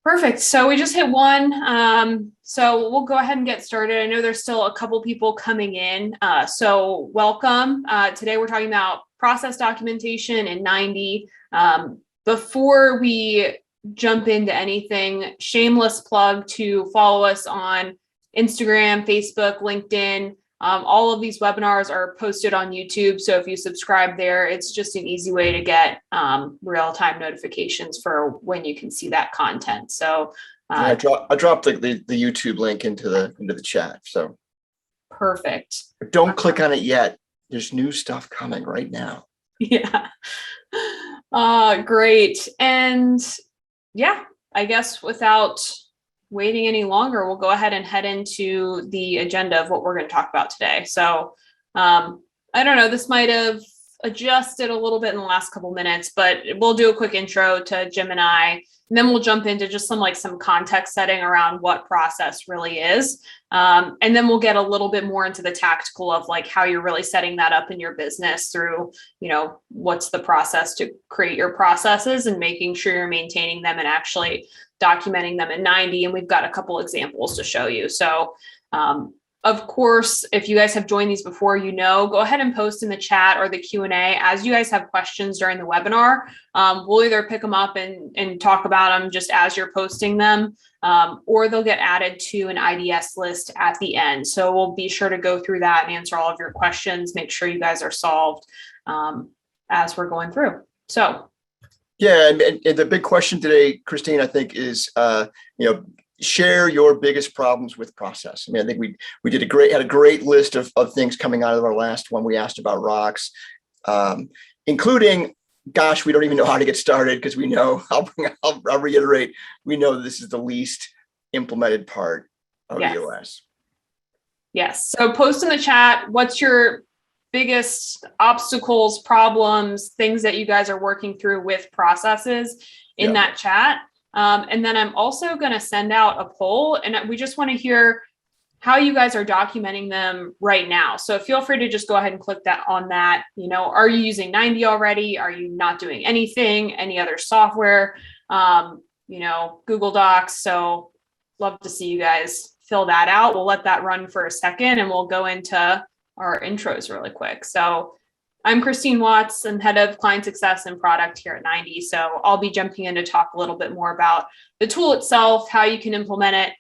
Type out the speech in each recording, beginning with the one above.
Perfect. So we just hit one. So we'll go ahead and get started. I know there's still a couple people coming in. So welcome. Today we're talking about process documentation in 90. Before we jump into anything, shameless plug to follow us on Instagram, Facebook, LinkedIn. All of these webinars are posted on YouTube. So if you subscribe there, it's just an easy way to get real-time notifications for when you can see that content. So I dropped the YouTube link into the chat. So perfect. But don't click on it yet. There's new stuff coming right now. Yeah. Great. And yeah, I guess without waiting any longer, we'll go ahead and head into the agenda of what we're going to talk about today. So I don't know, this might have adjusted a little bit in the last couple minutes, but we'll do a quick intro to Jim and I, and then we'll jump into just some context setting around what process really is. And then we'll get a little bit more into the tactical of like how you're really setting that up in your business through, what's the process to create your processes and making sure you're maintaining them and actually documenting them in 90. And we've got a couple examples to show you. So of course, if you guys have joined these before, go ahead and post in the chat or the Q&A as you guys have questions during the webinar. We'll either pick them up and talk about them just as you're posting them, or they'll get added to an IDS list at the end. So we'll be sure to go through that and answer all of your questions, make sure you guys are solved as we're going through. So. Yeah, and the big question today, Christine, I think is, share your biggest problems with process. I mean, I think we had a great list of things coming out of our last one. We asked about rocks, including, gosh, we don't even know how to get started because we know, I'll reiterate, we know this is the least implemented part of EOS. Yes. So post in the chat, what's your biggest obstacles, problems, things that you guys are working through with processes in that chat. And then I'm also going to send out a poll, and we just want to hear how you guys are documenting them right now. So feel free to just go ahead and click on that. Are you using 90 already? Are you not doing anything? Any other software? Google Docs. So love to see you guys fill that out. We'll let that run for a second and we'll go into our intros really quick. So I'm Christine Watts. I'm head of client success and product here at 90. So I'll be jumping in to talk a little bit more about the tool itself, how you can implement it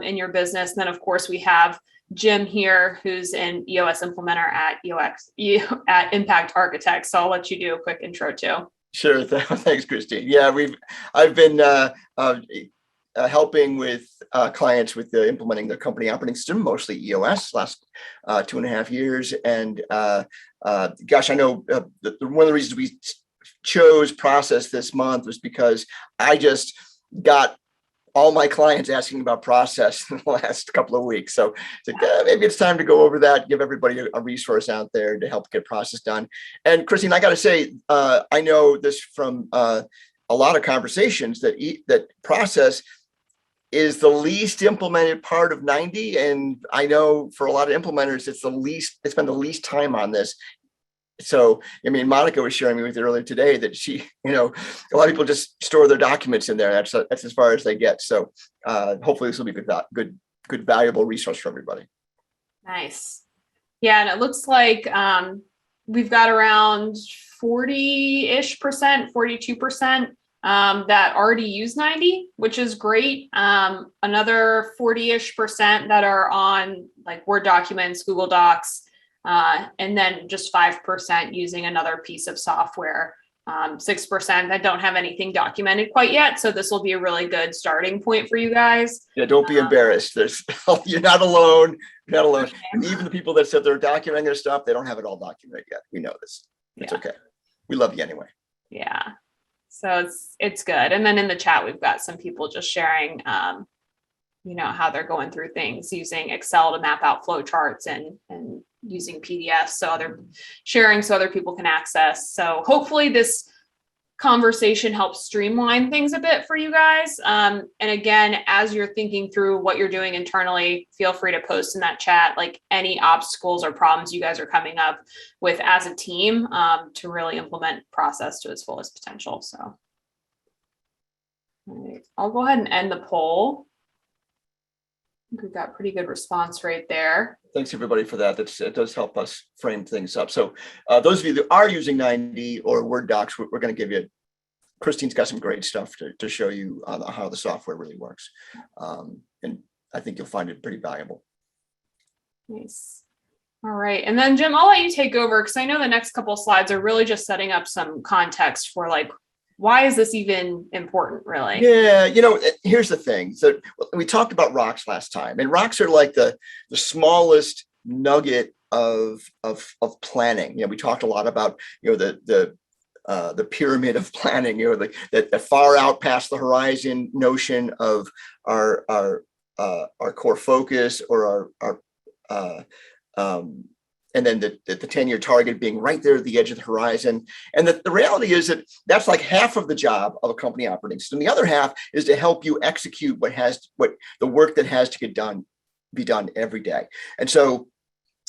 in your business. And then of course we have Jim here, who's an EOS Implementer at Impact Architects. So I'll let you do a quick intro too. Sure. Thanks, Christine. Yeah, I've been helping with clients with implementing their company operating system, mostly EOS, last 2.5 years. And gosh, I know one of the reasons we chose process this month was because I just got all my clients asking about process in the last couple of weeks. So maybe it's time to go over that, give everybody a resource out there to help get process done. And Christine, I got to say, I know this from a lot of conversations that process is the least implemented part of 90. And I know for a lot of implementers, it's been the least time on this. So, I mean, Monica was sharing with you earlier today that she, a lot of people just store their documents in there. That's as far as they get. So hopefully this will be good, valuable resource for everybody. Nice. Yeah. And it looks like we've got around 40-ish%, 42%. That already use 90, which is great. Another 40-ish% that are on like Word documents, Google Docs, and then just 5% using another piece of software. 6% that don't have anything documented quite yet. So this will be a really good starting point for you guys. Yeah, don't be embarrassed. You're not alone. You're not alone. Okay. And even the people that said they're documenting their stuff, they don't have it all documented yet. We know this. It's okay. We love you anyway. Yeah. So it's good. And then in the chat, we've got some people just sharing, how they're going through things using Excel to map out flow charts and using PDFs. So they're sharing so other people can access. So hopefully this conversation helps streamline things a bit for you guys. And again, as you're thinking through what you're doing internally, feel free to post in that chat, like any obstacles or problems you guys are coming up with as a team to really implement process to its fullest potential. So. All right, I'll go ahead and end the poll. I think we've got pretty good response right there. Thanks everybody for that. It does help us frame things up. So those of you that are using 90 or Word docs, we're going to give you, Christine's got some great stuff to show you how the software really works. And I think you'll find it pretty valuable. Nice. All right. And then Jim, I'll let you take over because I know the next couple of slides are really just setting up some context for like, why is this even important, really? Yeah, here's the thing. So we talked about rocks last time, and rocks are like the smallest nugget of planning. We talked a lot about the pyramid of planning. The far out past the horizon notion of our core focus or our and then the 10-year target being right there at the edge of the horizon. And the reality is that that's like half of the job of a company operating system. The other half is to help you execute what the work that has to be done every day. And so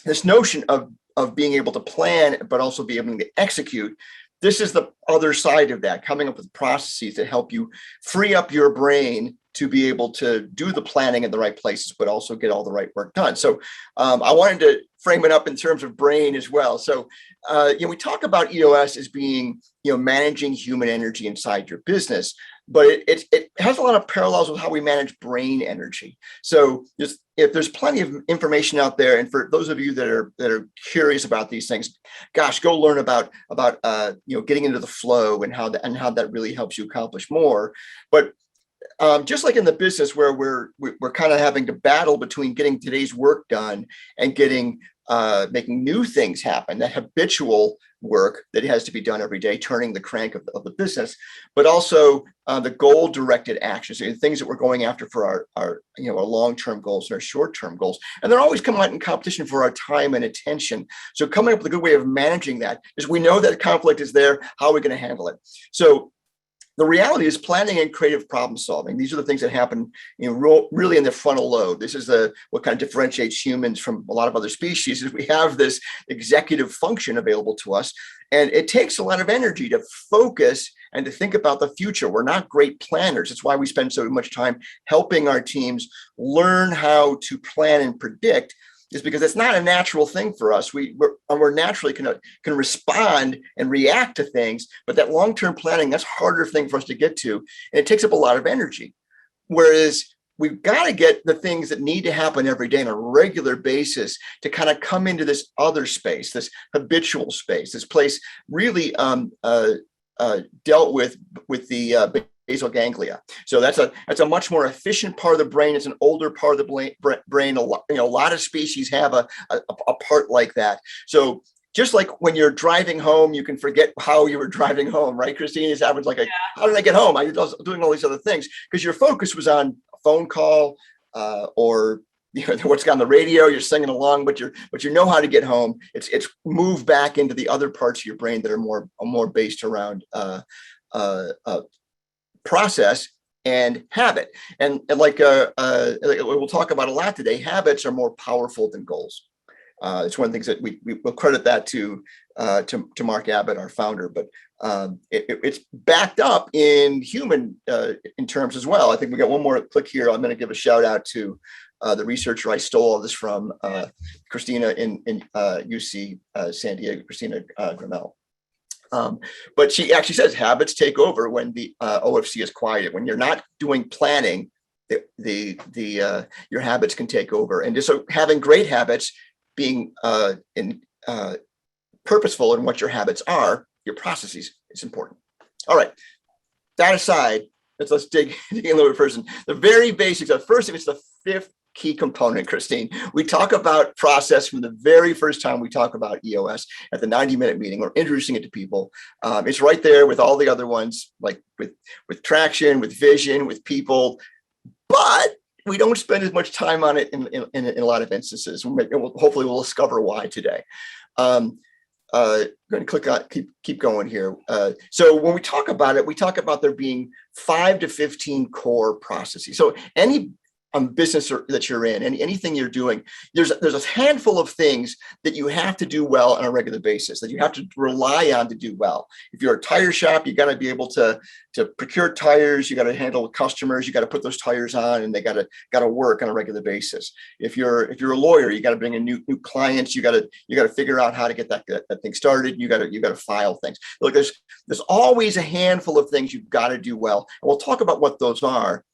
this notion of being able to plan, but also be able to execute, this is the other side of that, coming up with processes that help you free up your brain to be able to do the planning in the right places, but also get all the right work done. So I wanted to frame it up in terms of brain as well. So we talk about EOS as being managing human energy inside your business, but it has a lot of parallels with how we manage brain energy. So if there's plenty of information out there, and for those of you that are curious about these things, gosh, go learn about getting into the flow and how that really helps you accomplish more. But just like in the business where we're kind of having to battle between getting today's work done and making new things happen, that habitual work that has to be done every day, turning the crank of the business, but also the goal directed actions, the things that we're going after for our long-term goals and our short-term goals. And they're always coming out in competition for our time and attention. So coming up with a good way of managing that is, we know that conflict is there. How are we going to handle it? So the reality is planning and creative problem solving. These are the things that happen, really in the frontal lobe. This is what kind of differentiates humans from a lot of other species. Is we have this executive function available to us, and it takes a lot of energy to focus and to think about the future. We're not great planners. That's why we spend so much time helping our teams learn how to plan and predict. Is because it's not a natural thing for us. We're naturally can respond and react to things, but that long-term planning, that's a harder thing for us to get to, and it takes up a lot of energy. Whereas we've got to get the things that need to happen every day on a regular basis to kind of come into this other space, this habitual space, this place really dealt with the basal ganglia. So that's a much more efficient part of the brain. It's an older part of the brain. A lot of species have a part like that. So just like when you're driving home, you can forget how you were driving home, right? Christine, is happens like, how did I get home? I was doing all these other things because your focus was on a phone call or what's on the radio. You're singing along, but you know how to get home. It's moved back into the other parts of your brain that are more based around process and habit. And like we'll talk about a lot today, habits are more powerful than goals. It's one of the things that we'll credit that to Mark Abbott, our founder, but it's backed up in human in terms as well. I think we got one more click here. I'm going to give a shout out to the researcher I stole all this from, Christina in UC San Diego, Christina Grimmel. But she actually says habits take over when the OFC is quiet. When you're not doing planning, your habits can take over. And just so having great habits, being purposeful in what your habits are, your processes is important. All right. That aside, let's dig a little bit first. The very basics. First, it's the fifth key component, Christine. We talk about process from the very first time we talk about EOS at the 90-minute meeting. We're introducing it to people. It's right there with all the other ones, like with traction, with vision, with people, but we don't spend as much time on it in a lot of instances. Hopefully we'll discover why today. I'm going to click on, keep going here. So when we talk about it, we talk about there being 5 to 15 core processes. So business that you're in, and anything you're doing, there's a handful of things that you have to do well on a regular basis, that you have to rely on to do well. If you're a tire shop, you got to be able to procure tires. You got to handle customers. You got to put those tires on, and they got to work on a regular basis. If you're a lawyer, you got to bring in new clients. You got to figure out how to get that thing started. You got to file things. Look, there's always a handful of things you've got to do well, and we'll talk about what those are.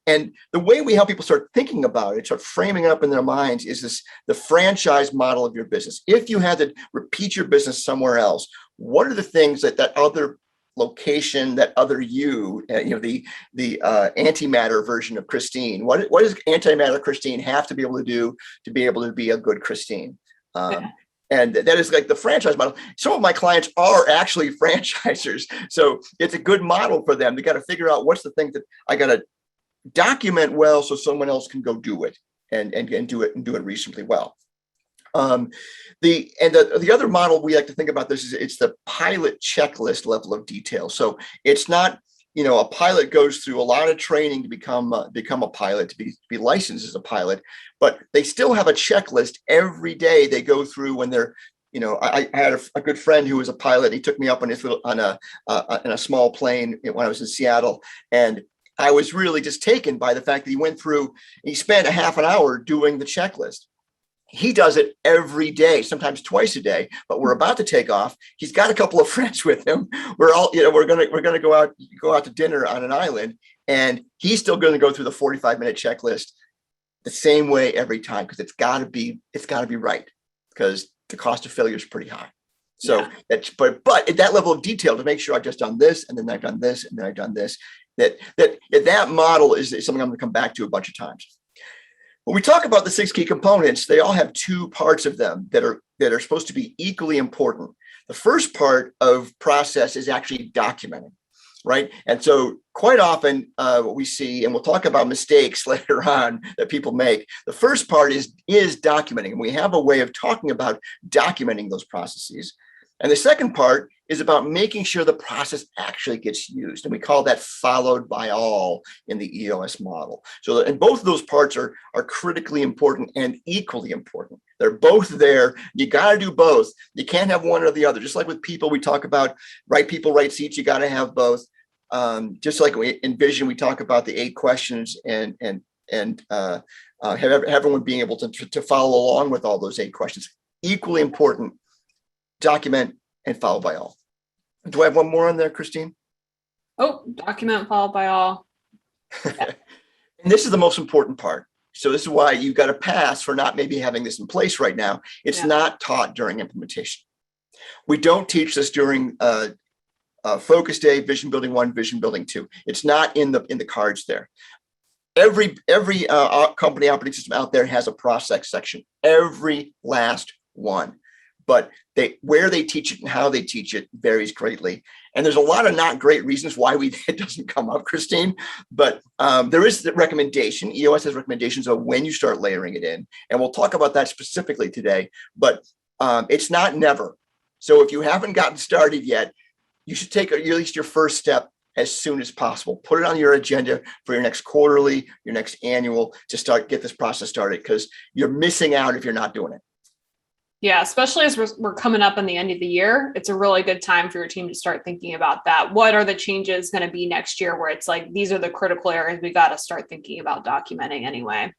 And the way we help people start thinking about it, start framing it up in their minds, is the franchise model of your business. If you had to repeat your business somewhere else, what are the things that other location, that other you, the antimatter version of Christine, what does antimatter Christine have to be able to do to be able to be a good Christine? And that is like the franchise model. Some of my clients are actually franchisers, so it's a good model for them. They got to figure out what's the thing that I got to document well, so someone else can go do it and do it reasonably well. The other model we like to think about this is it's the pilot checklist level of detail. So it's not, a pilot goes through a lot of training to become a pilot, to be licensed as a pilot, but they still have a checklist every day they go through when they're, I had a good friend who was a pilot. He took me up on a small plane when I was in Seattle, and I was really just taken by the fact that he went through, he spent a half an hour doing the checklist. He does it every day, sometimes twice a day, but we're about to take off. He's got a couple of friends with him. We're all, we're going to go out to dinner on an island, and he's still going to go through the 45-minute checklist the same way every time, because it's got to be right, because the cost of failure is pretty high. So that's, but at that level of detail, to make sure I've just done this, and then I've done this, and then I've done this, that model is something I'm going to come back to a bunch of times. When we talk about the 6 key components, they all have 2 parts of them that are supposed to be equally important. The first part of process is actually documenting, right? And so quite often what we see, and we'll talk about mistakes later on that people make, the first part is documenting. And we have a way of talking about documenting those processes. And the second part is about making sure the process actually gets used. And we call that followed by all in the EOS model. So, and both of those parts are critically important and equally important. They're both there. You got to do both. You can't have one or the other. Just like with people, we talk about right people, right seats. You got to have both. Just like in vision, we talk about the 8 questions and have everyone being able to follow along with all those 8 questions. Equally important. Document and follow by all. Do I have one more on there, Christine? Oh, document followed by all. And this is the most important part. So this is why you've got to pass for not maybe having this in place right now. It's not taught during implementation. We don't teach this during Focus Day, Vision Building 1, Vision Building 2. It's not in the cards there. Every company operating system out there has a process section. Every last one. But where they teach it and how they teach it varies greatly. And there's a lot of not great reasons why it doesn't come up, Christine. But there is the recommendation. EOS has recommendations of when you start layering it in. And we'll talk about that specifically today. But it's not never. So if you haven't gotten started yet, you should take at least your first step as soon as possible. Put it on your agenda for your next quarterly, your next annual, to get this process started, because you're missing out if you're not doing it. Yeah, especially as we're coming up on the end of the year, it's a really good time for your team to start thinking about that. What are the changes going to be next year, where it's like, these are the critical areas we got to start thinking about documenting anyway.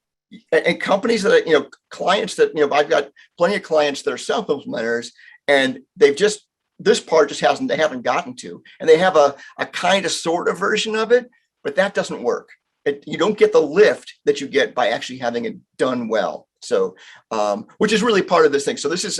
And companies that, clients that, I've got plenty of clients that are self-implementers, and this part just they haven't gotten to, and they have a kind of sort of version of it, but that doesn't work. You don't get the lift that you get by actually having it done well. So, which is really part of this thing. So this is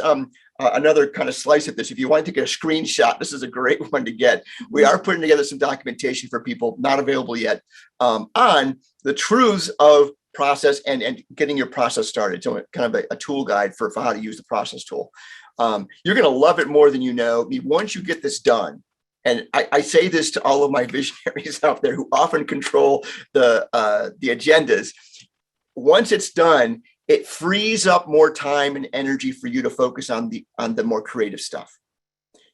another kind of slice of this. If you want to get a screenshot, this is a great one to get. We are putting together some documentation for people, not available yet, on the truths of process and getting your process started. So kind of a tool guide for how to use the process tool. You're going to love it more than you know. Once you get this done, and I say this to all of my visionaries out there who often control the agendas, once it's done, it frees up more time and energy for you to focus on the more creative stuff.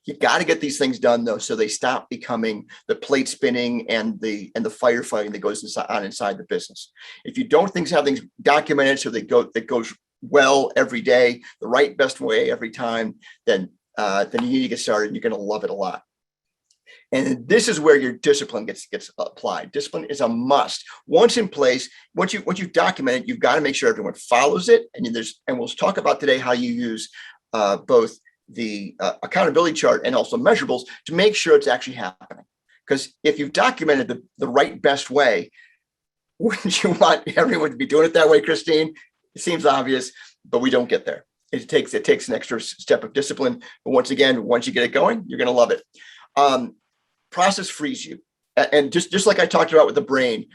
You got to get these things done though, so they stop becoming the plate spinning and the firefighting that goes inside the business. If you don't have things documented so that goes well every day, the right best way every time, then you need to get started. And you're going to love it a lot. And this is where your discipline gets applied. Discipline is a must. Once in place, once you've documented, you've got to make sure everyone follows it. And we'll talk about today how you use both the accountability chart and also measurables to make sure it's actually happening. Because if you've documented the right best way, wouldn't you want everyone to be doing it that way, Christine? It seems obvious, but we don't get there. It takes an extra step of discipline. But once you get it going, you're going to love it. Process frees you. And just like I talked about with the brain,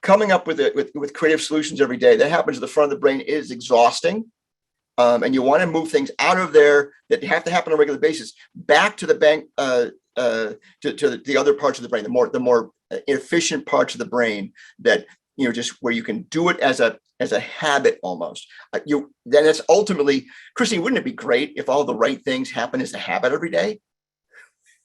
coming up with creative solutions every day, that happens at the front of the brain is exhausting. And you want to move things out of there that have to happen on a regular basis back to the bank, to the other parts of the brain, the more efficient parts of the brain that, just where you can do it as a habit almost. Then it's ultimately, Christine, wouldn't it be great if all the right things happen as a habit every day?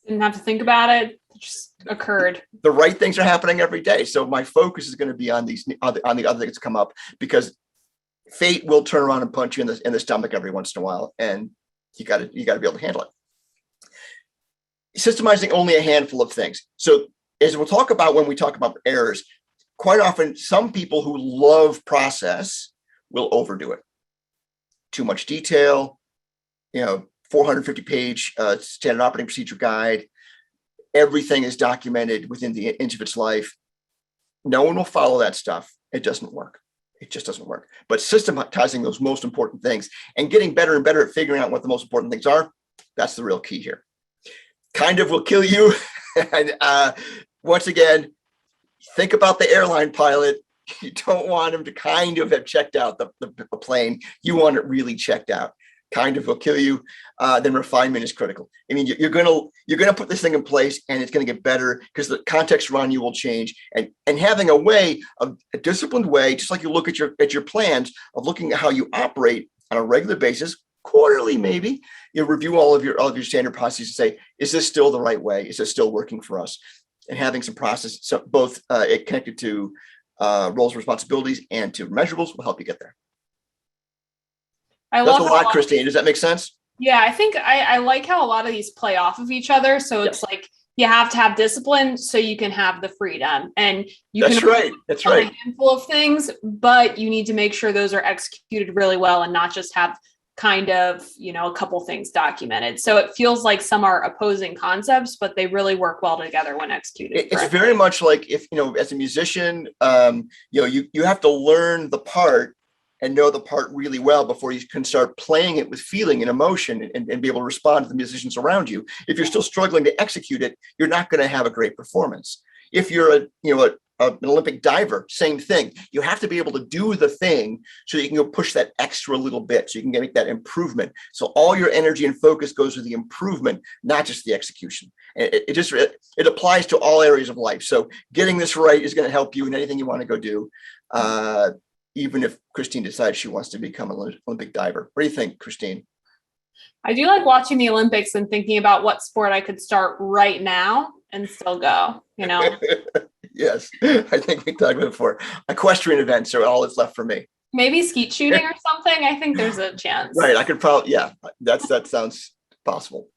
Didn't have to think about it. It just occurred. The right things are happening every day. So my focus is going to be on the other things that come up, because fate will turn around and punch you in the stomach every once in a while, and you got to be able to handle it. Systemizing only a handful of things. So as we'll talk about when we talk about errors, quite often some people who love process will overdo it. Too much detail, 450-page standard operating procedure guide. Everything is documented within the inch of its life. No one will follow that stuff. It doesn't work. It just doesn't work. But systematizing those most important things and getting better and better at figuring out what the most important things are, that's the real key here. Kind of will kill you. And once again, think about the airline pilot. You don't want him to kind of have checked out the plane. You want it really checked out. Kind of will kill you. Then refinement is critical. I mean, you're gonna put this thing in place, and it's gonna get better because the context around you will change. And having a disciplined way, just like you look at your plans of looking at how you operate on a regular basis, quarterly maybe, you review all of your standard processes and say, is this still the right way? Is this still working for us? And having some process, so both connected to roles and responsibilities and to measurables will help you get there. That's a lot, Christine. Does that make sense? Yeah, I think I like how a lot of these play off of each other. So it's like you have to have discipline so you can have the freedom, and That's right. A handful of things, but you need to make sure those are executed really well and not just have kind of, a couple things documented. So it feels like some are opposing concepts, but they really work well together when executed. It's very much like if, as a musician, you have to learn the part and know the part really well before you can start playing it with feeling and emotion and be able to respond to the musicians around you. If you're still struggling to execute it, you're not going to have a great performance. If you're an Olympic diver, same thing. You have to be able to do the thing so that you can go push that extra little bit, so you can make that improvement. So all your energy and focus goes to the improvement, not just the execution. It applies to all areas of life. So getting this right is going to help you in anything you want to go do. Even if Christine decides she wants to become an Olympic diver. What do you think, Christine? I do like watching the Olympics and thinking about what sport I could start right now and still go, Yes, I think we talked about it before. Equestrian events are all that's left for me. Maybe skeet shooting or something. I think there's a chance. Right. I could probably, that sounds possible.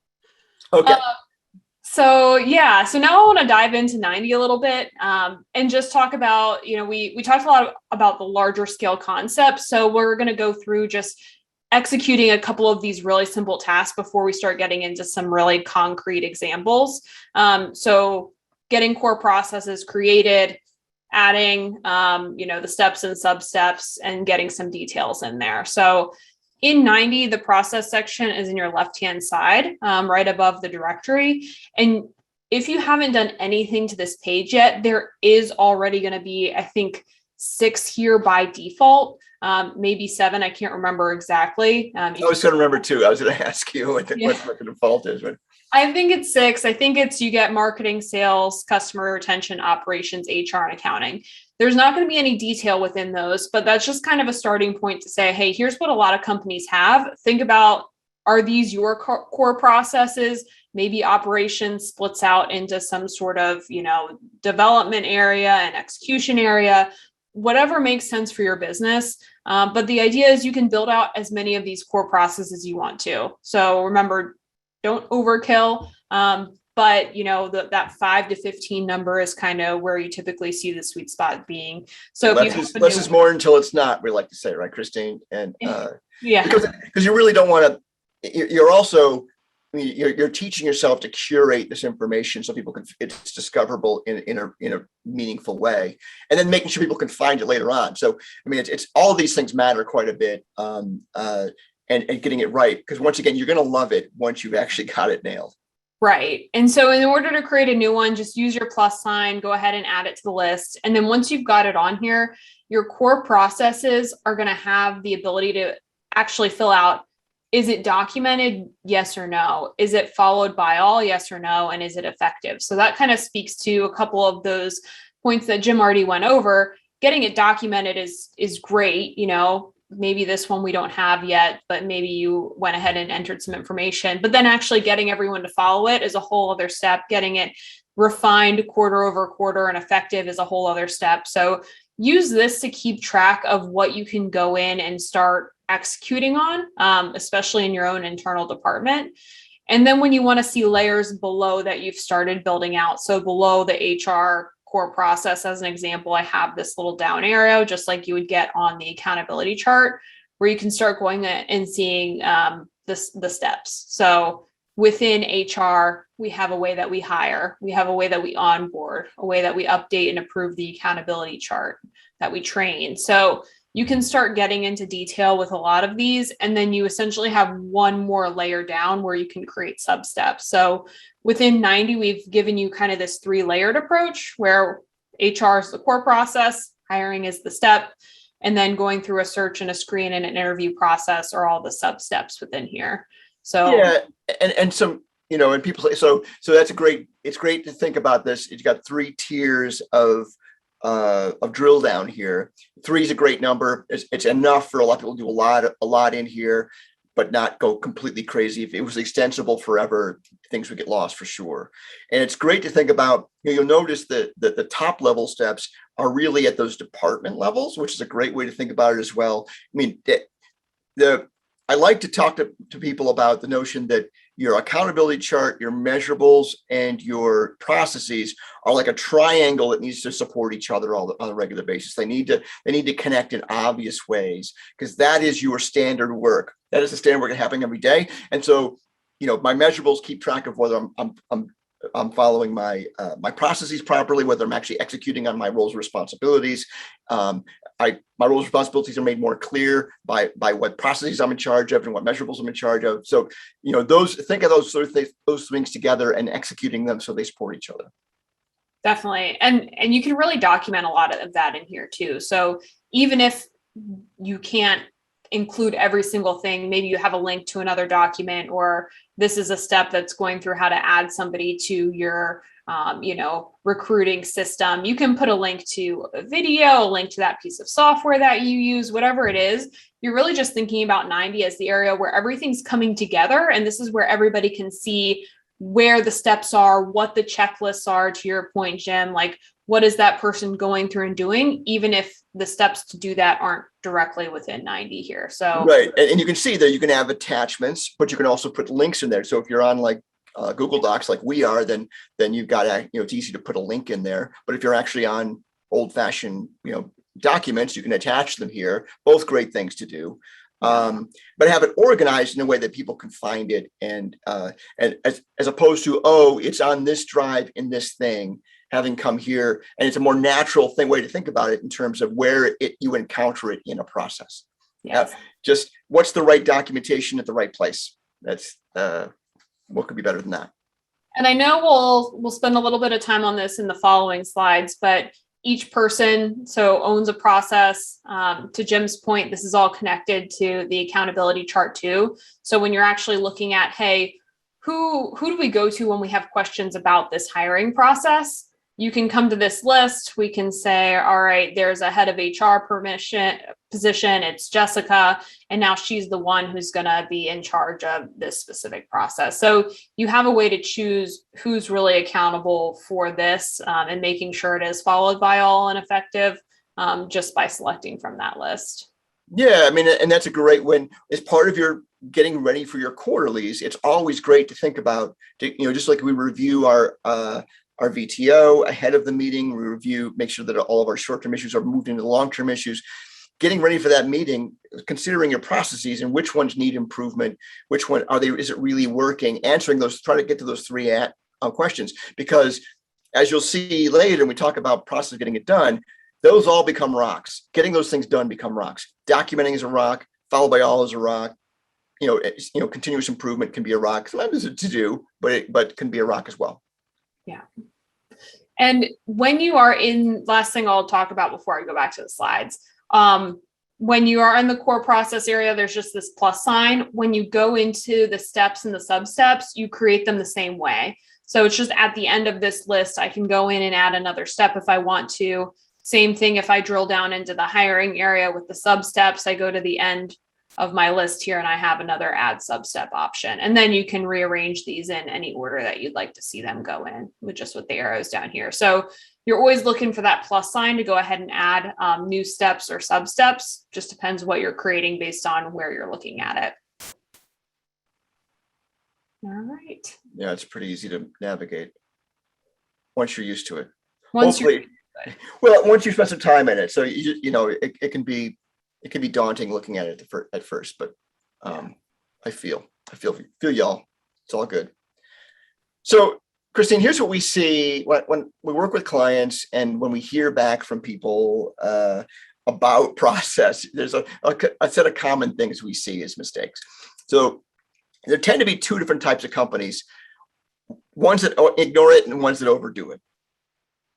Okay. So now I want to dive into 90 a little bit and just talk about, we talked a lot about the larger scale concepts. So we're going to go through just executing a couple of these really simple tasks before we start getting into some really concrete examples. So getting core processes created, adding, the steps and sub-steps, and getting some details in there. So in 90, the process section is in your left-hand side, right above the directory. And if you haven't done anything to this page yet, there is already going to be, I think, 6 here by default, maybe 7. I can't remember exactly. I was going to remember 2. I was going to ask you what the default is. But I think it's 6. I think it's you get marketing, sales, customer retention, operations, HR, and accounting. There's not going to be any detail within those, but that's just kind of a starting point to say, hey, here's what a lot of companies have. Think about are these your core processes? Maybe operations splits out into some sort of, development area and execution area, whatever makes sense for your business. But the idea is you can build out as many of these core processes as you want to. So remember, don't overkill. But that 5 to 15 number is kind of where you typically see the sweet spot being. So less is more until it's not, we like to say, right, Christine? And yeah, because you really don't want to, you're also, you're teaching yourself to curate this information so people it's discoverable in a meaningful way, and then making sure people can find it later on. So, it's all of these things matter quite a bit, and getting it right. Because once again, you're going to love it once you've actually got it nailed. Right. And so in order to create a new one, just use your plus sign, go ahead and add it to the list. And then once you've got it on here, your core processes are going to have the ability to actually fill out, is it documented? Yes or no? Is it followed by all? Yes or no? And is it effective? So that kind of speaks to a couple of those points that Jim already went over. Getting it documented is great. Maybe this one we don't have yet, but maybe you went ahead and entered some information, but then actually getting everyone to follow it is a whole other step. Getting it refined quarter over quarter and effective is a whole other step. So use this to keep track of what you can go in and start executing on, especially in your own internal department. And then when you want to see layers below that you've started building out, so below the HR core process, as an example, I have this little down arrow, just like you would get on the accountability chart, where you can start going and seeing the steps. So within HR, we have a way that we hire, we have a way that we onboard, a way that we update and approve the accountability chart, that we train. So you can start getting into detail with a lot of these, and then you essentially have one more layer down where you can create sub-steps. So within 90, we've given you kind of this 3-layered approach where HR is the core process, hiring is the step, and then going through a search and a screen and an interview process are all the sub-steps within here. So yeah, and some, and people say, so that's it's great to think about this. It's got 3 tiers of drill down here. 3 is a great number. It's enough for a lot of people to do a lot in here, but not go completely crazy. If it was extensible forever, things would get lost for sure. And it's great to think about, you'll notice that the top level steps are really at those department levels, which is a great way to think about it as well. I like to talk to people about the notion that your accountability chart, your measurables, and your processes are like a triangle that needs to support each other on a regular basis. They need to connect in obvious ways, because that is your standard work. That is the standard work happening every day. And so, my measurables keep track of whether I'm following my processes properly, whether I'm actually executing on my roles and responsibilities. My roles and responsibilities are made more clear by what processes I'm in charge of and what measurables I'm in charge of. So, think of those sort of things, those things together and executing them so they support each other. Definitely. And you can really document a lot of that in here too. So even if you can't include every single thing, maybe you have a link to another document, or this is a step that's going through how to add somebody to your recruiting system. You can put a link to a video, a link to that piece of software that you use, whatever it is. You're really just thinking about 90 as the area where everything's coming together. And this is where everybody can see where the steps are, what the checklists are, to your point, Jim, like what is that person going through and doing, even if the steps to do that aren't directly within 90 here. So right. And you can see that you can have attachments, but you can also put links in there. So if you're on like Google Docs like we are, then you've got it's easy to put a link in there. But if you're actually on old-fashioned documents, you can attach them here. Both great things to do. But have it organized in a way that people can find it, and as opposed to, it's on this drive in this thing, having come here, and it's a more natural way to think about it in terms of where you encounter it in a process. Yes. Just what's the right documentation at the right place. That's what could be better than that? And I know we'll spend a little bit of time on this in the following slides, but each person owns a process. To Jim's point, this is all connected to the accountability chart too. So when you're actually looking at, hey, who do we go to when we have questions about this hiring process? you can come to this list. We can say, all right, there's a head of HR position. It's Jessica. And now she's the one who's going to be in charge of this specific process. So you have a way to choose who's really accountable for this, and making sure it is followed by all and effective, just by selecting from that list. Yeah, I mean, and that's a great win. As part of your getting ready for your quarterlies, it's always great to think about, just like we review our VTO ahead of the meeting, we review, make sure that all of our short-term issues are moved into long-term issues. Getting ready for that meeting, considering your processes and which ones need improvement, which one are they, is it really working? Answering those, try to get to those three questions, because as you'll see later, when we talk about process getting it done, those all become rocks. Getting those things done become rocks. Documenting is a rock, followed by all is a rock. Continuous improvement can be a rock. Sometimes it's to do, but can be a rock as well. Yeah. And when you are in, last thing I'll talk about before I go back to the slides, when you are in the core process area, there's just this plus sign. When you go into the steps and the sub-steps, you create them the same way. So it's just at the end of this list, I can go in and add another step if I want to. Same thing if I drill down into the hiring area with the sub-steps, I go to the end of my list here and I have another add sub-step option. And then you can rearrange these in any order that you'd like to see them go in, with the arrows down here. So you're always looking for that plus sign to go ahead and add new steps or sub-steps. Just depends what you're creating based on where you're looking at it. All right. Yeah, it's pretty easy to navigate once you're used to it. Once you spend some time in it, so it can be daunting looking at it at first, but I feel y'all. It's all good. So, Christine, here's what we see when we work with clients and when we hear back from people about process. There's a set of common things we see as mistakes. So there tend to be two different types of companies: ones that ignore it and ones that overdo it.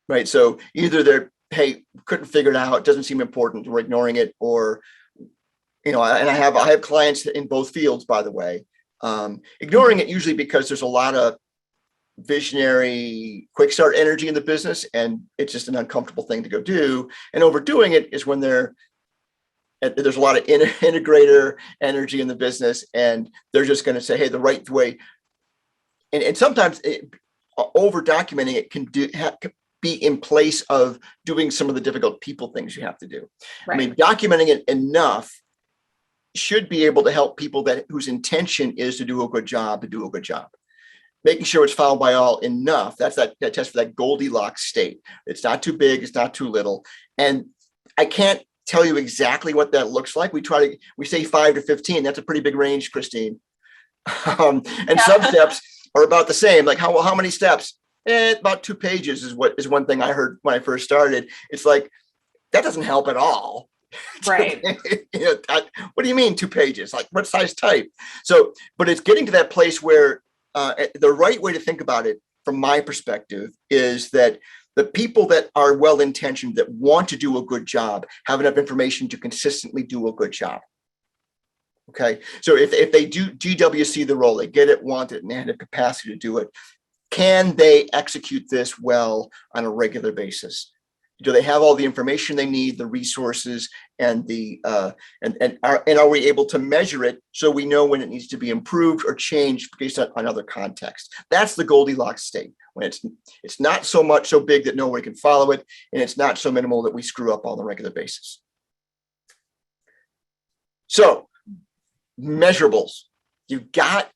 Right. So either they're, hey, couldn't figure it out, doesn't seem important, we're ignoring it, or, and I have clients in both fields, by the way, ignoring it usually because there's a lot of visionary quick start energy in the business and it's just an uncomfortable thing to go do. And overdoing it is when there's a lot of integrator energy in the business and they're just going to say, hey, the right way. And sometimes over documenting it can be in place of doing some of the difficult people things you have to do. Right. I mean, documenting it enough should be able to help people whose intention is to do a good job, Making sure it's followed by all enough. That's that test for that Goldilocks state. It's not too big, it's not too little. And I can't tell you exactly what that looks like. We say 5 to 15. That's a pretty big range, Christine. And sub-steps are about the same. Like how many steps? About 2 pages is one thing I heard when I first started. It's like, that doesn't help at all. Right. What do you mean 2 pages? Like what size type? So, but it's getting to that place where the right way to think about it from my perspective is that the people that are well-intentioned, that want to do a good job, have enough information to consistently do a good job. Okay. So if they do GWC the role, they get it, want it, and they have the capacity to do it, can they execute this well on a regular basis? Do they have all the information they need, the resources, and are we able to measure it so we know when it needs to be improved or changed based on other context? That's the Goldilocks state, when it's not so big that nobody can follow it, and it's not so minimal that we screw up on a regular basis. So measurables, you've got.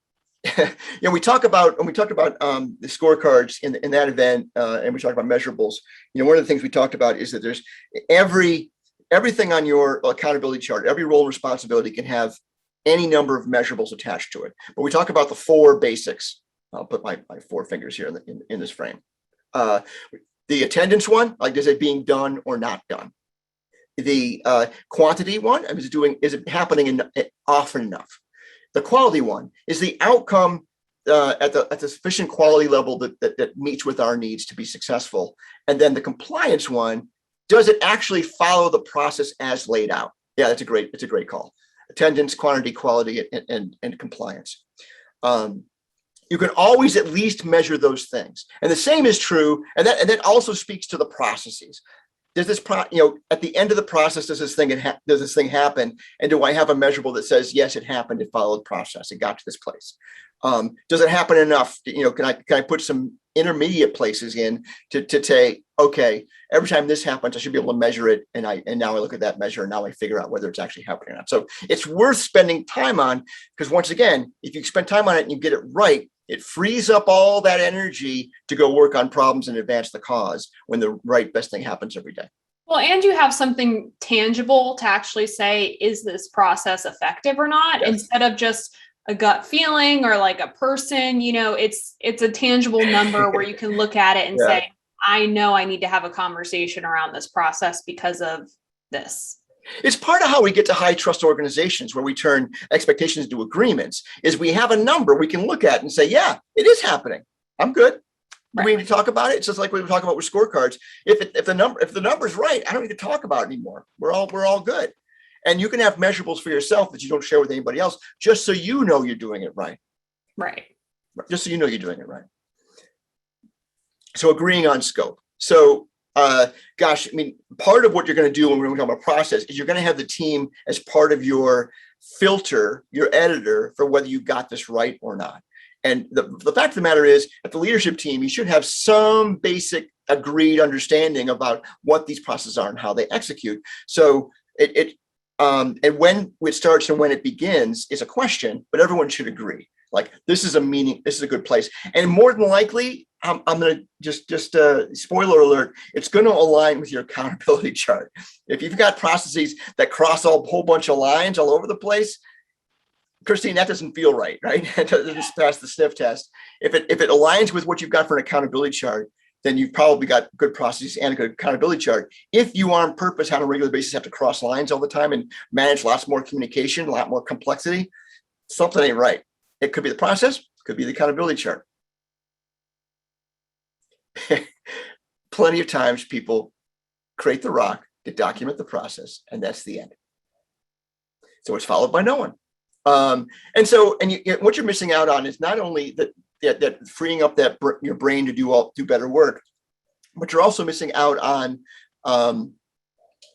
We talk about the scorecards in that event, and we talk about measurables. One of the things we talked about is that there's everything on your accountability chart, every role and responsibility can have any number of measurables attached to it. But we talk about the 4 basics. I'll put my 4 fingers here in this frame. The attendance one, like is it being done or not done? The quantity one, is it happening often enough? The quality one is the outcome at the sufficient quality level that meets with our needs to be successful. And then the compliance one, does it actually follow the process as laid out? Yeah, it's a great call. Attendance, quantity, quality, and compliance. you can always at least measure those things. And the same is true. And that also speaks to the processes. Does this, at the end of the process, does this thing happen? And do I have a measurable that says, yes, it happened, it followed process, it got to this place? Does it happen enough? Can I put some intermediate places in to say, okay, every time this happens, I should be able to measure it. And now I look at that measure and now I figure out whether it's actually happening or not. So it's worth spending time on, because once again, if you spend time on it and you get it right, it frees up all that energy to go work on problems and advance the cause when the best thing happens every day. Well, and you have something tangible to actually say, is this process effective or not? Yes. Instead of just a gut feeling or like a person, it's a tangible number where you can look at it and say, I know I need to have a conversation around this process because of this. It's part of how we get to high trust organizations where we turn expectations into agreements, is we have a number we can look at and say, yeah, it is happening. I'm good. Right. We need to talk about it. It's just like we were talking about with scorecards. If the number's right, I don't need to talk about it anymore. We're all good. And you can have measurables for yourself that you don't share with anybody else, just so you know you're doing it right. Right. Just so you know you're doing it right. So agreeing on scope. So part of what you're going to do when we're talking about process is you're going to have the team as part of your filter, your editor for whether you got this right or not. And the fact of the matter is, at the leadership team, you should have some basic agreed understanding about what these processes are and how they execute. So and when it starts and when it begins is a question, but everyone should agree. Like, this is a good place. And more than likely, I'm going to just spoiler alert, it's going to align with your accountability chart. If you've got processes that cross a whole bunch of lines all over the place, Christine, that doesn't feel right? It doesn't pass the sniff test. If it aligns with what you've got for an accountability chart, then you've probably got good processes and a good accountability chart. If you on purpose on a regular basis have to cross lines all the time and manage lots more communication, a lot more complexity, something ain't right. It could be the process, could be the accountability chart. Plenty of times people create the rock to document the process, and that's the end. So it's followed by no one. What you're missing out on is not only that freeing up your brain to do better work, but you're also missing out on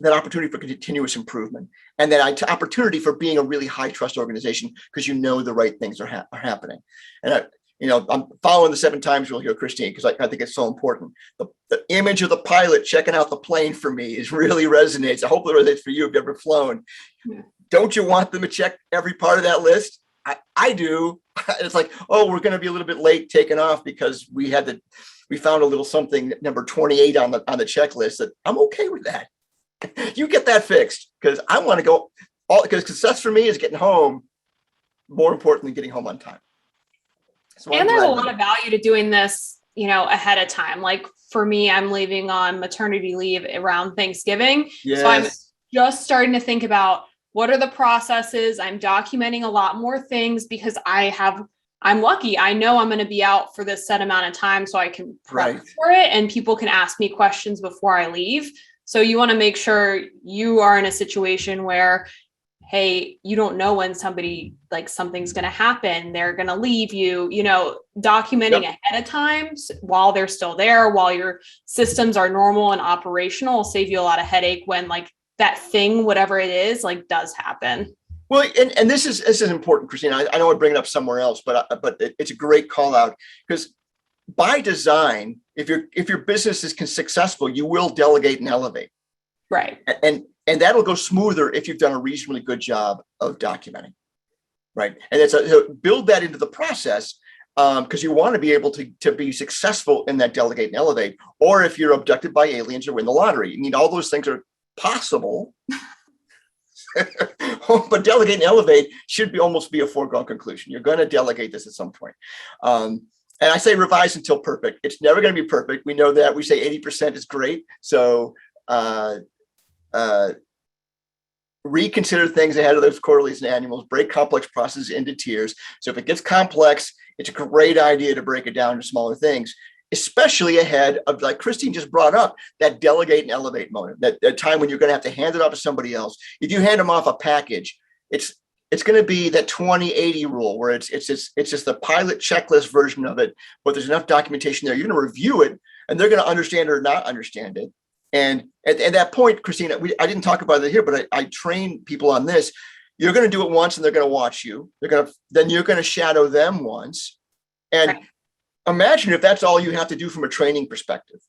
that opportunity for continuous improvement and that opportunity for being a really high trust organization because you know the right things are happening. And I'm following the 7 times rule here, Christine, because I think it's so important. The image of the pilot checking out the plane for me really resonates. I hope it resonates for you if you've ever flown. Yeah. Don't you want them to check every part of that list? I do. It's like, oh, we're going to be a little bit late taking off because we found a little something number 28 on the checklist. That I'm okay with that. You get that fixed, because I want to go because success for me is getting home more important than getting home on time. So and there's a lot of value to doing this, ahead of time. Like for me, I'm leaving on maternity leave around Thanksgiving. Yes. So I'm just starting to think about what are the processes. I'm documenting a lot more things because I'm lucky. I know I'm going to be out for this set amount of time so I can prep for it and people can ask me questions before I leave. So you want to make sure you are in a situation where, hey, you don't know when something's going to happen. They're going to leave you, documenting ahead of time while they're still there, while your systems are normal and operational will save you a lot of headache when that thing, whatever it is, does happen. Well, and this is important, Christine. I know I bring it up somewhere else, but it's a great call out because by design, if your business is successful, you will delegate and elevate. Right. And that'll go smoother if you've done a reasonably good job of documenting. Right. And so build that into the process because you want to be able to be successful in that delegate and elevate. Or if you're abducted by aliens or win the lottery, all those things are possible. But delegate and elevate should almost be a foregone conclusion. You're going to delegate this at some point. And I say revise until perfect. It's never going to be perfect. We know that. We say 80% is great. So reconsider things ahead of those quarterlies and annuals, break complex processes into tiers. So if it gets complex, it's a great idea to break it down to smaller things, especially ahead of, like Christine just brought up, that delegate and elevate moment, that time when you're going to have to hand it off to somebody else. If you hand them off a package, it's it's going to be that 20-80 rule where it's just the pilot checklist version of it, but there's enough documentation there. You're going to review it and they're going to understand or not understand it. And at that point, Christina, I didn't talk about it here, but I train people on this. You're going to do it once and they're going to watch you. Then you're going to shadow them once. And Right. Imagine if that's all you have to do from a training perspective,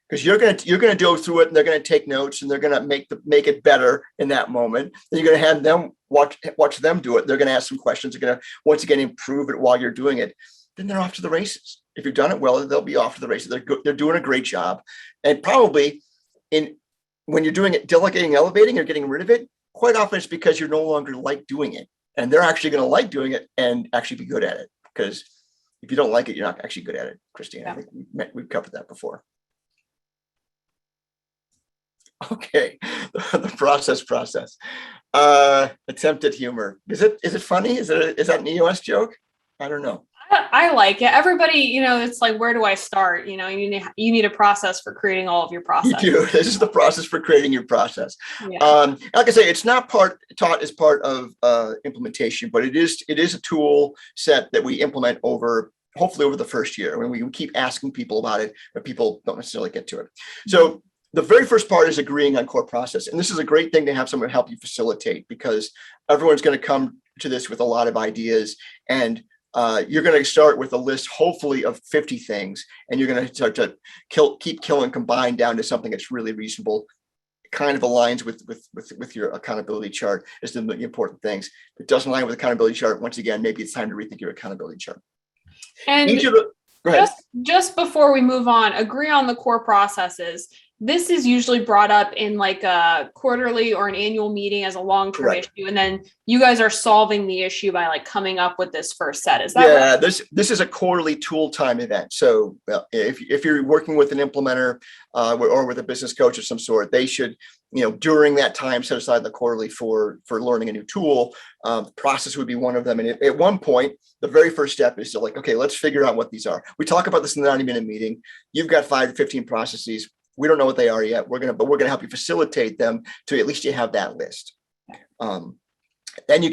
because you're going to go through it and they're going to take notes and they're going to make it better in that moment. Then you're going to have them watch them do it. They're going to ask some questions. They're going to once again improve it while you're doing it. Then they're off to the races. If you've done it well, they'll be off to the races. They're doing a great job. And probably when you're doing it, delegating, elevating, or getting rid of it, quite often it's because you're no longer like doing it, and they're actually going to like doing it and actually be good at it. Because if you don't like it, you're not actually good at it, Christine. Yeah. I think we've covered that before. Okay, the process. Attempt at humor. Is it funny? Is that an EOS joke? I don't know. I like it. Everybody, it's like, where do I start? You need a process for creating all of your process. You do. This is the process for creating your process. Yeah. Like I say, it's not taught as part of implementation, but it is a tool set that we implement hopefully over the first year. When we keep asking people about it, but people don't necessarily get to it. So the very first part is agreeing on core process. And this is a great thing to have someone help you facilitate, because everyone's going to come to this with a lot of ideas, and you're going to start with a list, hopefully, of 50 things, and you're going to start to keep combine down to something that's really reasonable. Kind of aligns with your accountability chart is the important things. If it doesn't align with accountability chart, once again, maybe it's time to rethink your accountability chart. And go ahead. Just before we move on, agree on the core processes. This is usually brought up in like a quarterly or an annual meeting as a long-term issue. And then you guys are solving the issue by like coming up with this first set. Is that right? This is a quarterly tool time event. So if you're working with an implementer or with a business coach of some sort, they should, during that time, set aside the quarterly for learning a new tool. Process would be one of them. And at one point, the very first step is to okay, let's figure out what these are. We talk about this in the 90-minute meeting. You've got 5 to 15 processes. We don't know what they are yet. We're gonna help you facilitate them to at least you have that list. Then you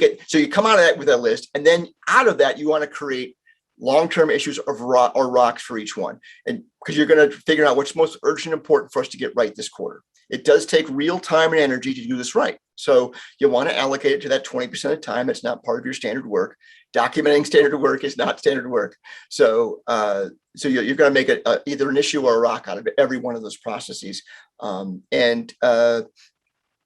come out of that with that list, and then out of that you want to create long-term issues of rocks for each one, and because you're going to figure out what's most urgent and important for us to get right this quarter. It does take real time and energy to do this right, so you want to allocate it to that 20% of time. It's not part of your standard work. Documenting standard work is not standard work. So you're going to make it either an issue or a rock out of every one of those processes, and then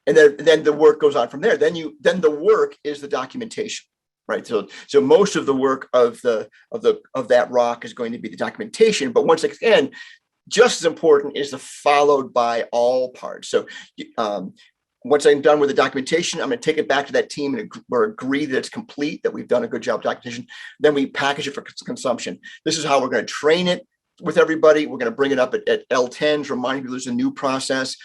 the work goes on from there. Then the work is the documentation, right? So most of the work of that rock is going to be the documentation. But once again, just as important is the followed by all parts. So once I'm done with the documentation, I'm going to take it back to that team and agree that it's complete, that we've done a good job of documentation. Then we package it for consumption. This is how we're going to train it with everybody. We're going to bring it up at L10s, remind people there's a new process,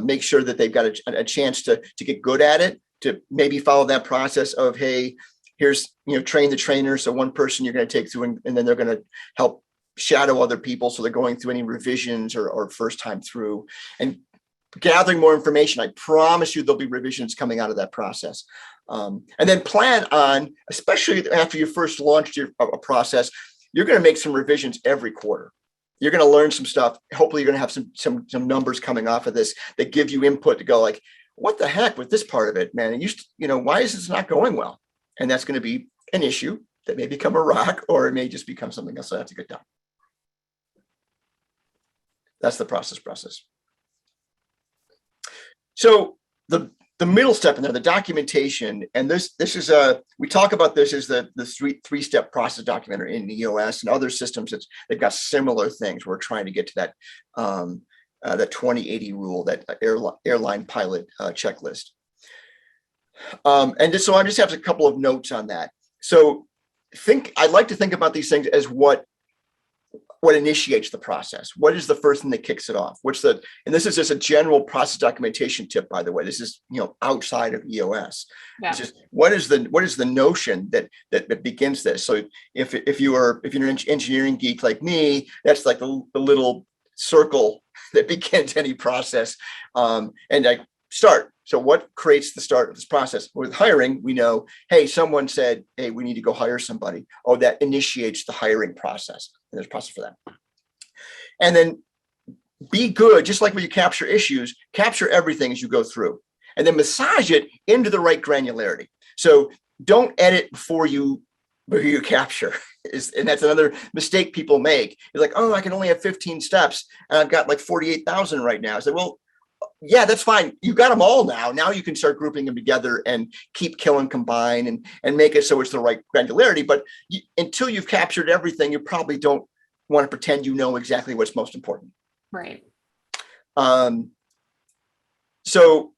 make sure that they've got a chance to get good at it, to maybe follow that process of, hey, here's, train the trainer. So one person you're going to take through, and then they're going to help shadow other people. So they're going through any revisions or first time through, and gathering more information. I promise you there'll be revisions coming out of that process. And then plan on, especially after you first launched a process, you're going to make some revisions every quarter. You're going to learn some stuff. Hopefully you're going to have some numbers coming off of this that give you input to go like, what the heck with this part of it, man? And why is this not going well? And that's going to be an issue that may become a rock, or it may just become something else that has to get done. That's the process. So the middle step in there, the documentation, and this is we talk about this as the three-step process documenter in EOS and other systems. They've got similar things. We're trying to get to that 20-80 rule, that airline pilot checklist. So I just have a couple of notes on that. So I'd like to think about these things as what initiates the process. What is the first thing that kicks it off? And this is just a general process documentation tip, by the way. This is, outside of EOS. Yeah. It's just, what is the notion that begins this? So if you're an engineering geek like me, that's like the little circle that begins any process. And I start, So what creates the start of this process? With hiring, we know, hey, someone said, hey, we need to go hire somebody. Oh, that initiates the hiring process. And there's a process for that. And then be good, just like when you capture issues, capture everything as you go through, and then massage it into the right granularity. So don't edit before you capture. And that's another mistake people make. You're like, oh, I can only have 15 steps and I've got like 48,000 right now. I say, well, yeah, that's fine. You got them all now. Now you can start grouping them together and keep kill and combine and make it so it's the right granularity. But until you've captured everything, you probably don't want to pretend you know exactly what's most important. Right. So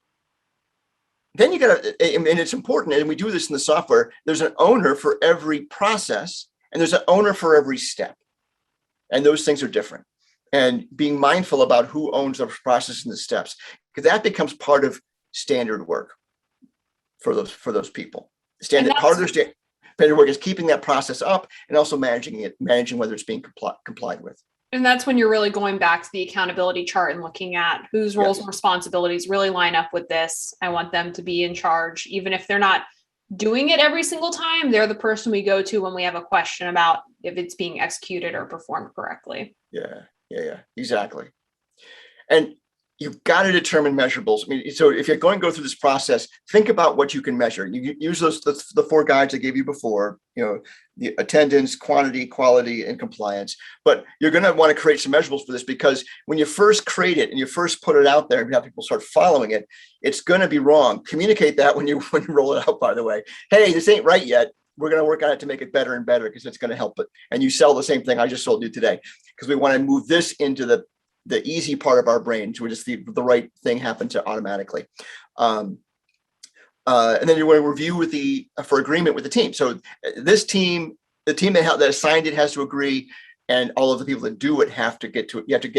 then you got to, and it's important, and we do this in the software, there's an owner for every process and there's an owner for every step. And those things are different. And being mindful about who owns the process and the steps, because that becomes part of standard work for those people. Part of their standard work is keeping that process up and also managing whether it's being complied with. And that's when you're really going back to the accountability chart and looking at whose roles and responsibilities really line up with this. I want them to be in charge, even if they're not doing it every single time. They're the person we go to when we have a question about if it's being executed or performed correctly. Yeah, exactly. And you've got to determine measurables. I mean, so if you're going to go through this process, think about what you can measure. You use the 4 guides I gave you before, the attendance, quantity, quality, and compliance. But you're going to want to create some measurables for this, because when you first create it and you first put it out there and have people start following it, it's going to be wrong. Communicate that when you roll it out, by the way. Hey, this ain't right yet. We're going to work on it to make it better and better, because it's going to help it. And you sell the same thing I just sold you today, because we want to move this into the easy part of our brain, to just the right thing happen to automatically. And then you want to review for agreement with the team. So this team, the team that assigned it has to agree, and all of the people that do it you have to get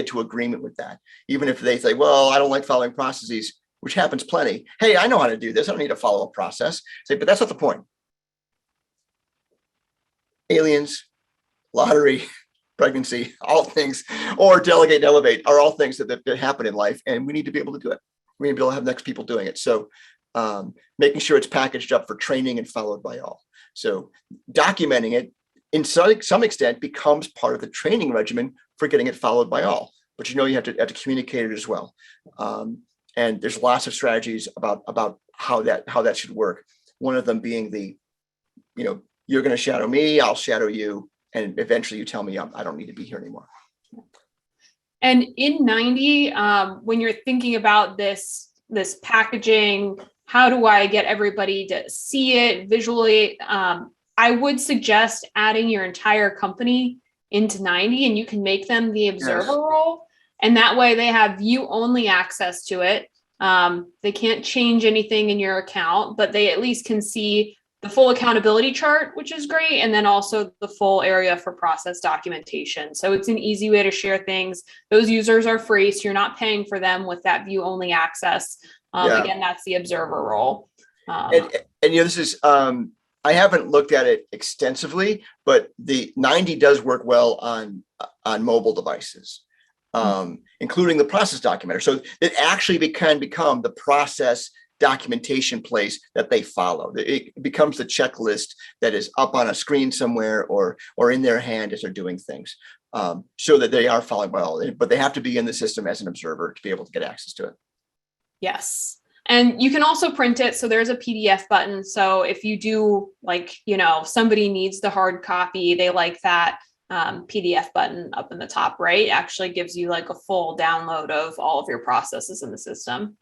to agreement with that. Even if they say, well, I don't like following processes, which happens plenty. Hey, I know how to do this. I don't need to follow a process. Say, but that's not the point. Aliens, lottery, pregnancy, all things, or delegate and elevate are all things that happen in life, and we need to be able to do it. We need to be able to have next people doing it. So making sure it's packaged up for training and followed by all. So documenting it in some extent becomes part of the training regimen for getting it followed by all. But you have to communicate it as well. And there's lots of strategies about how that should work. One of them being you're going to shadow me, I'll shadow you. And eventually you tell me I don't need to be here anymore. And in 90, when you're thinking about this packaging, how do I get everybody to see it visually? I would suggest adding your entire company into 90, and you can make them the observer role. And that way they have view only access to it. They can't change anything in your account, but they at least can see the full accountability chart, which is great. And then also the full area for process documentation. So it's an easy way to share things. Those users are free, so you're not paying for them with that view only access. Again, that's the observer role. And this is, I haven't looked at it extensively, but the 90 does work well on mobile devices, including the process documenter. So it actually can become the process documentation place that they follow. It becomes the checklist that is up on a screen somewhere or in their hand as they're doing things, so that they are followed by all. But they have to be in the system as an observer to be able to get access to it. Yes. And you can also print it. So there's a PDF button. So if you do somebody needs the hard copy, they like that PDF button up in the top right, actually gives you like a full download of all of your processes in the system.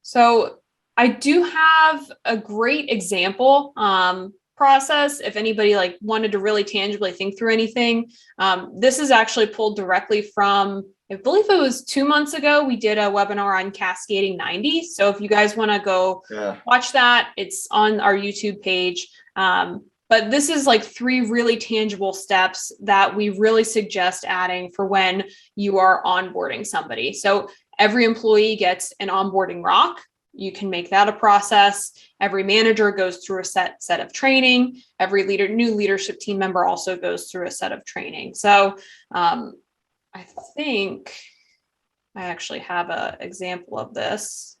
So I do have a great example process. If anybody wanted to really tangibly think through anything, this is actually pulled directly from, I believe it was 2 months ago, we did a webinar on cascading 90. So if you guys want to go watch that, it's on our YouTube page. But this is 3 really tangible steps that we really suggest adding for when you are onboarding somebody. So every employee gets an onboarding rock. You can make that a process. Every manager goes through a set of training. Every new leadership team member also goes through a set of training. So I think I actually have an example of this.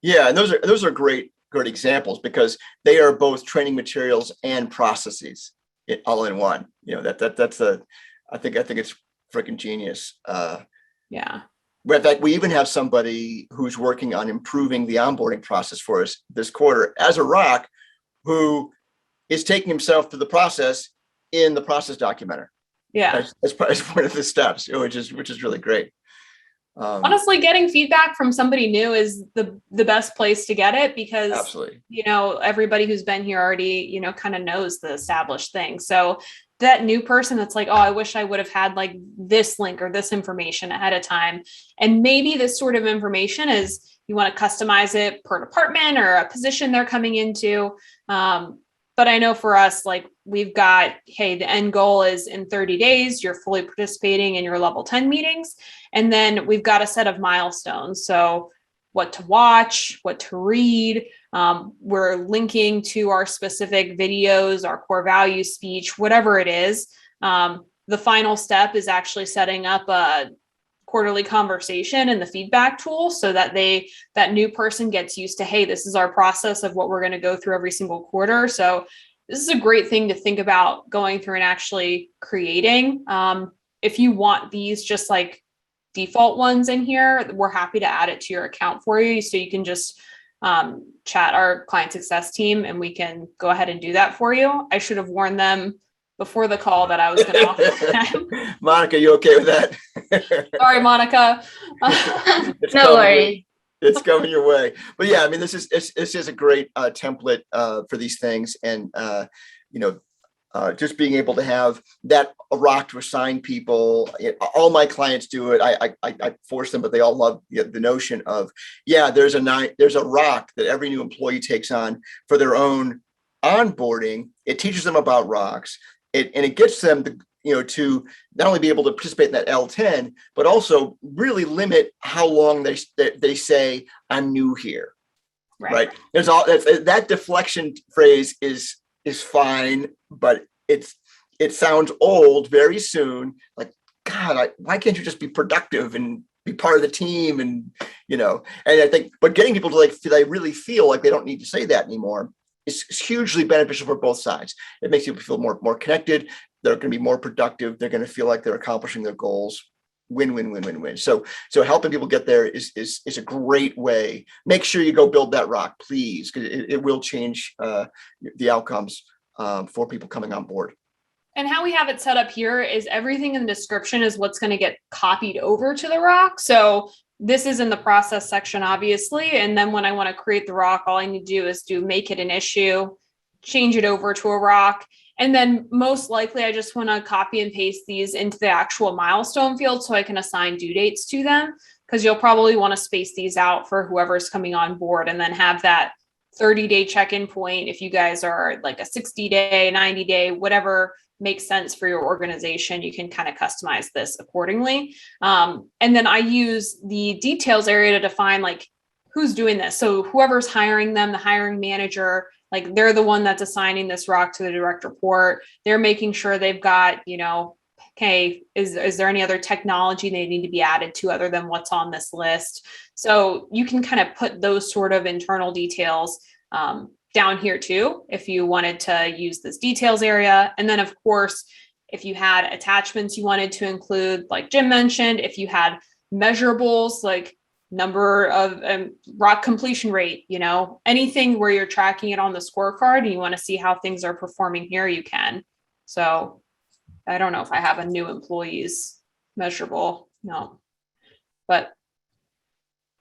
Yeah, and those are great examples because they are both training materials and processes all in one. That's I think it's freaking genius. Yeah. In fact, we even have somebody who's working on improving the onboarding process for us this quarter as a rock, who is taking himself through the process in the process documenter. Yeah. As part of the steps, which is really great. Honestly, getting feedback from somebody new is the best place to get it, because Absolutely. Everybody who's been here already, kind of knows the established thing. So that new person that's like, oh, I wish I would have had like this link or this information ahead of time. And maybe this sort of information is, you want to customize it per department or a position they're coming into. But I know for us, like, we've got, hey, the end goal is in 30 days, you're fully participating in your level 10 meetings. And then we've got a set of milestones. So what to watch, what to read. We're linking to our specific videos, our core value speech, whatever it is. The final step is actually setting up a quarterly conversation in the feedback tool, so that that new person gets used to, hey, this is our process of what we're going to go through every single quarter. So this is a great thing to think about going through and actually creating. If you want these just like default ones in here, we're happy to add it to your account for you. So you can just chat our client success team and we can go ahead and do that for you. I should have warned them before the call that I was going to offer that. Monica, you okay with that? Sorry, Monica. No worries. It's coming your way. But yeah, I mean, this is a great template for these things. And, just being able to have that a rock to assign people. All my clients do it. I force them, but they all love the notion of, there's a rock that every new employee takes on for their own onboarding. It teaches them about rocks. It gets them to not only be able to participate in that L10, but also really limit how long they say, I'm new here. Right. There's that deflection phrase is fine, but it sounds old very soon. Like, God, why can't you just be productive and be part of the team? And I think, but getting people to they really feel like they don't need to say that anymore is hugely beneficial for both sides. It makes people feel more connected. They're going to be more productive. They're going to feel like they're accomplishing their goals. Win, win, win, win, win. So helping people get there is a great way. Make sure you go build that rock, please, because it will change the outcomes for people coming on board. And how we have it set up here is everything in the description is what's going to get copied over to the rock. So this is in the process section, obviously. And then when I want to create the rock, all I need to do is make it an issue, change it over to a rock. And then most likely I just want to copy and paste these into the actual milestone field so I can assign due dates to them, because you'll probably want to space these out for whoever's coming on board, and then have that 30-day check-in point. If you guys are like a 60-day, 90-day, whatever makes sense for your organization, you can kind of customize this accordingly. And then I use the details area to define like who's doing this. So whoever's hiring them, the hiring manager, like they're the one that's assigning this rock to the direct report. They're making sure they've got, okay, is there any other technology they need to be added to other than what's on this list? So you can kind of put those sort of internal details down here too, if you wanted to use this details area. And then of course, if you had attachments you wanted to include, like Jim mentioned, if you had measurables like number of rock completion rate, anything where you're tracking it on the scorecard and you want to see how things are performing here, you can. So I don't know if I have a new employees measurable. No, but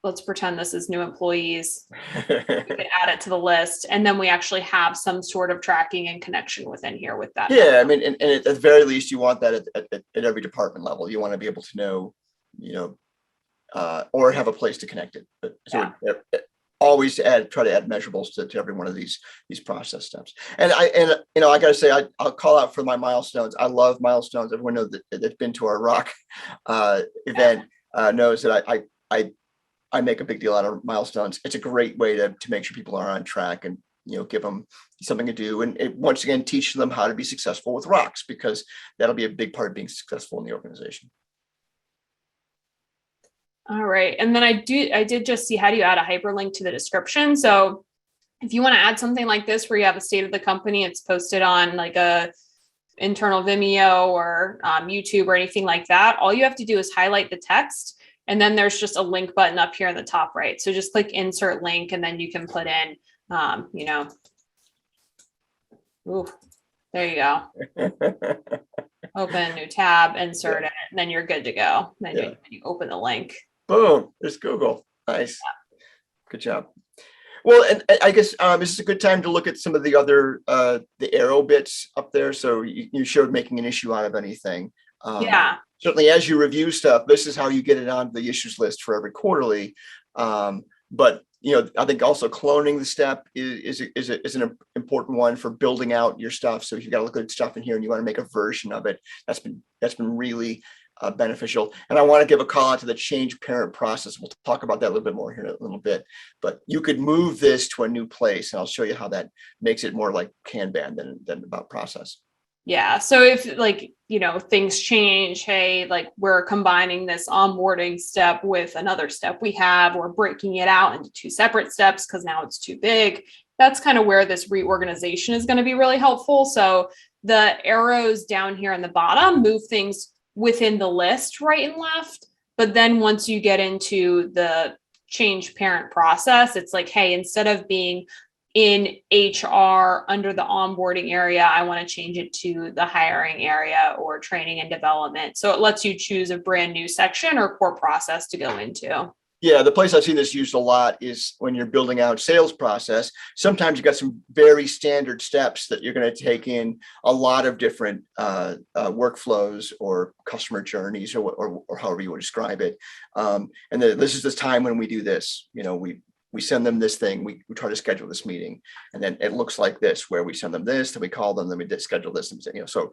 let's pretend this is new employees. We can add it to the list, and then we actually have some sort of tracking and connection within here with that. Yeah, I mean, and at the very least, you want that at every department level. You want to be able to know, or have a place to connect it. But always try to add measurables to every one of these process steps. And I gotta say, I'll call out for my milestones. I love milestones. Everyone knows that's been to our rock event knows that I make a big deal out of milestones. It's a great way to make sure people are on track and give them something to do, and once again teach them how to be successful with rocks, because that'll be a big part of being successful in the organization. All right. And then I did just see, how do you add a hyperlink to the description? So if you want to add something like this, where you have a state of the company, it's posted on like a internal Vimeo or YouTube or anything like that, all you have to do is highlight the text. And then there's just a link button up here in the top right. So just click insert link, and then you can put in, ooh, there you go. Open new tab, insert it, and then you're good to go. Then you open the link. Boom, there's Google. Nice. Good job. Well, and I guess this is a good time to look at some of the other the arrow bits up there. So you showed making an issue out of anything. Certainly, as you review stuff, this is how you get it on the issues list for every quarterly. But I think also cloning the step is an important one for building out your stuff. So if you've got a good stuff in here and you want to make a version of it, that's been really beneficial. And I want to give a call out to the change parent process. We'll talk about that a little bit more here in a little bit, but you could move this to a new place, and I'll show you how that makes it more like Kanban than about process. Yeah. So if things change, hey, like we're combining this onboarding step with another step we have, or breaking it out into two separate steps because now it's too big. That's kind of where this reorganization is going to be really helpful. So the arrows down here in the bottom move things within the list right and left. But then once you get into the change parent process, it's like, hey, instead of being in HR under the onboarding area, I want to change it to the hiring area or training and development. So it lets you choose a brand new section or core process to go into. Yeah, the place I've seen this used a lot is when you're building out sales process. Sometimes you've got some very standard steps that you're going to take in a lot of different workflows or customer journeys or however you would describe it. And this is the time when we do this. We send them this thing, we try to schedule this meeting, and then it looks like this, where we send them this, then we call them, then we schedule this, and so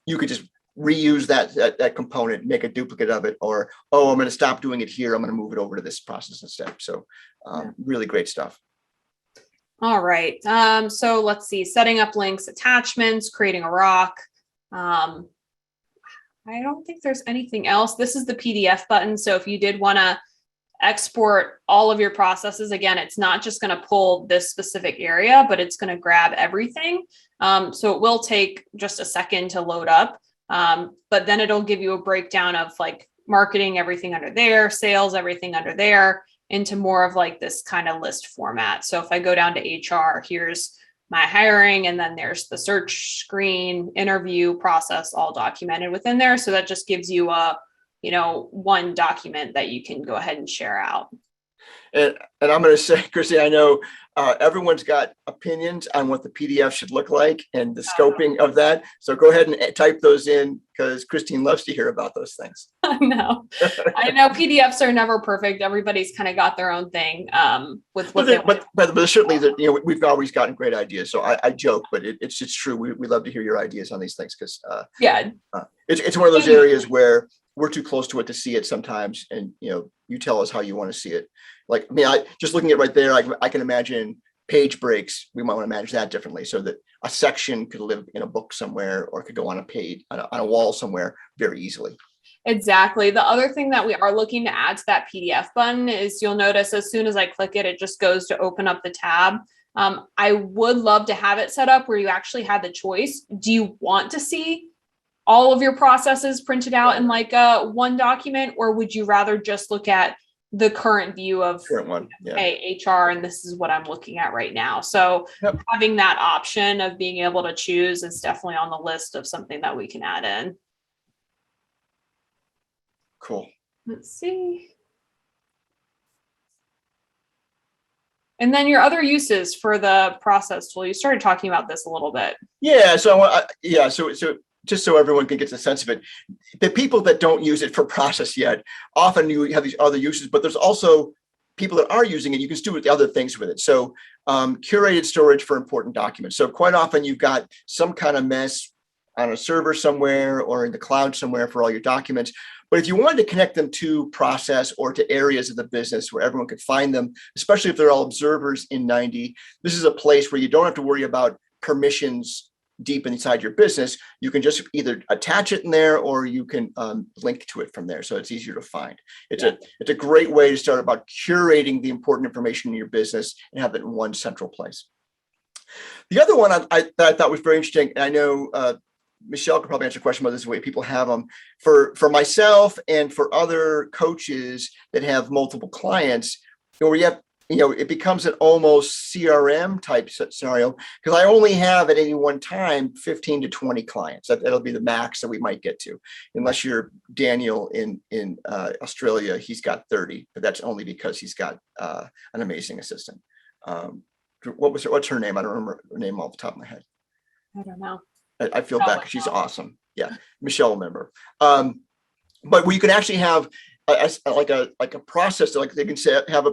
you could just reuse that component, make a duplicate of it, or, I'm going to stop doing it here, I'm going to move it over to this process instead. So really great stuff. All right. So let's see, setting up links, attachments, creating a rock. I don't think there's anything else. This is the PDF button. So if you did want to export all of your processes, again, it's not just going to pull this specific area, but it's going to grab everything. So it will take just a second to load up. But then it'll give you a breakdown of like marketing, everything under there, sales, everything under there, into more of like this kind of list format. So if I go down to HR, here's my hiring, and then there's the search screen, interview process, all documented within there. So that just gives you a one document that you can go ahead and share out. And I'm going to say, Christy, I know everyone's got opinions on what the PDF should look like and the scoping of that. So go ahead and type those in, because Christine loves to hear about those things. I know PDFs are never perfect. Everybody's kind of got their own thing with what but certainly we've always gotten great ideas. So I joke, but it's true. We love to hear your ideas on these things, because it's one of those areas where we're too close to it to see it sometimes. And, you tell us how you want to see it. Like, just looking at right there, I can imagine page breaks. We might want to manage that differently, so that a section could live in a book somewhere, or could go on a page, on a wall somewhere very easily. Exactly. The other thing that we are looking to add to that PDF button is, you'll notice as soon as I click it, it just goes to open up the tab. I would love to have it set up where you actually had the choice. Do you want to see all of your processes printed out in like one document, or would you rather just look at the current view of hey, HR, and this is what I'm looking at right now? So having that option of being able to choose is definitely on the list of something that we can add in. Cool. Let's see. And then your other uses for the process tool, you started talking about this a little bit. Yeah. So so just so everyone can get a sense of it, the people that don't use it for process yet, often you have these other uses, but there's also people that are using it. You can do other things with it. So curated storage for important documents. So quite often you've got some kind of mess on a server somewhere or in the cloud somewhere for all your documents. But if you wanted to connect them to process or to areas of the business where everyone could find them, especially if they're all observers in 90, this is a place where you don't have to worry about permissions deep inside your business, you can just either attach it in there or you can link to it from there. So it's easier to find. It's a great way to start about curating the important information in your business and have it in one central place. The other one that I thought was very interesting, and I know Michelle could probably answer a question about this, the way people have them. For myself and for other coaches that have multiple clients, where you have, it becomes an almost CRM type scenario, because I only have at any one time 15 to 20 clients. That'll be the max that we might get to, unless you're Daniel in Australia. He's got 30, but that's only because he's got an amazing assistant. What's her name? I don't remember her name off the top of my head. I don't know. I feel bad because she's awesome. Yeah, Michelle will remember. But you can actually have a process, like they can say, have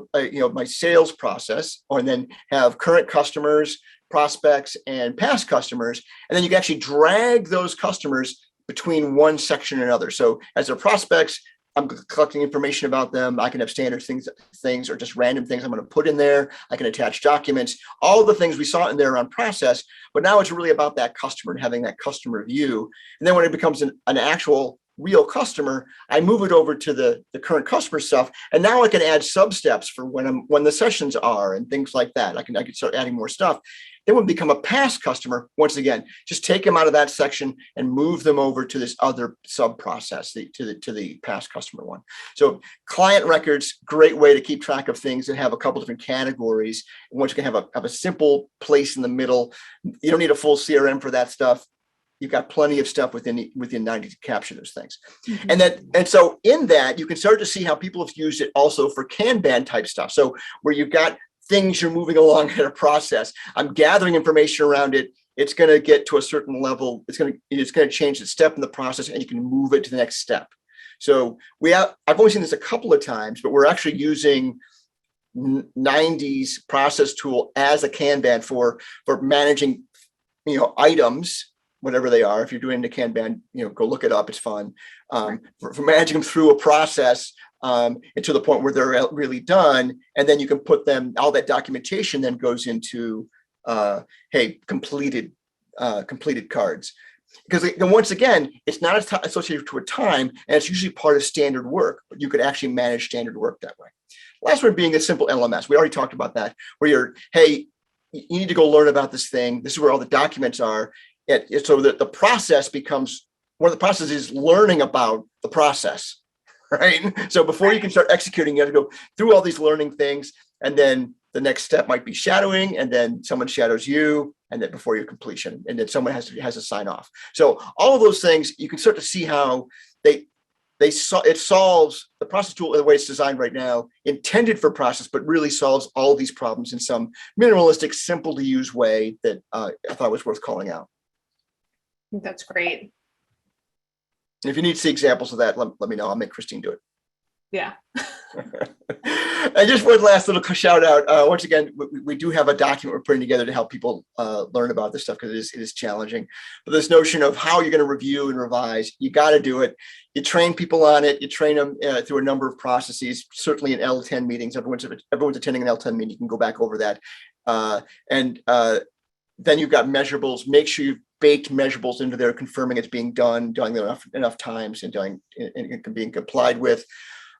my sales process, and then have current customers, prospects, and past customers, and then you can actually drag those customers between one section and another. So as their prospects, I'm collecting information about them. I can have standard things or just random things I'm going to put in there. I can attach documents, all the things we saw in there on process, but now it's really about that customer and having that customer view. And then when it becomes an actual real customer, I move it over to the current customer stuff. And now I can add sub steps for when the sessions are and things like that. I can start adding more stuff. Then when we become a past customer, once again, just take them out of that section and move them over to this other sub process, to the past customer one. So client records, great way to keep track of things and have a couple different categories. Once you can have a simple place in the middle, you don't need a full CRM for that stuff. You've got plenty of stuff within 90 to capture those things. Mm-hmm. And so in that, you can start to see how people have used it also for Kanban type stuff. So where you've got things you're moving along in a process, I'm gathering information around it. It's going to get to a certain level. It's going to change the step in the process, and you can move it to the next step. So I've only seen this a couple of times, but we're actually using 90s process tool as a Kanban for managing, items, whatever they are. If you're doing the Kanban, go look it up. It's fun. For managing them through a process and to the point where they're really done. And then you can put them, all that documentation then goes into, completed cards. Because once again, it's not associated to a time, and it's usually part of standard work, but you could actually manage standard work that way. Last one being a simple LMS. We already talked about that, where you need to go learn about this thing. This is where all the documents are. So that the process becomes, one of the processes is learning about the process, right? So before you can start executing, you have to go through all these learning things. And then the next step might be shadowing, and then someone shadows you, and then before your completion, and then someone has to sign off. So all of those things, you can start to see how it solves the process tool, the way it's designed right now, intended for process, but really solves all these problems in some minimalistic, simple to use way that I thought was worth calling out. That's great. And if you need to see examples of that, let me know. I'll make Christine do it. Yeah. And just one last little shout out. Once again, we do have a document we're putting together to help people learn about this stuff, because it is challenging. But this notion of how you're going to review and revise, you got to do it. You train people on it. You train them through a number of processes. Certainly in L10 meetings, everyone's attending an L10 meeting. You can go back over that. And then you've got measurables. Make sure you've baked measurables into there, confirming it's being done enough times, and being complied with.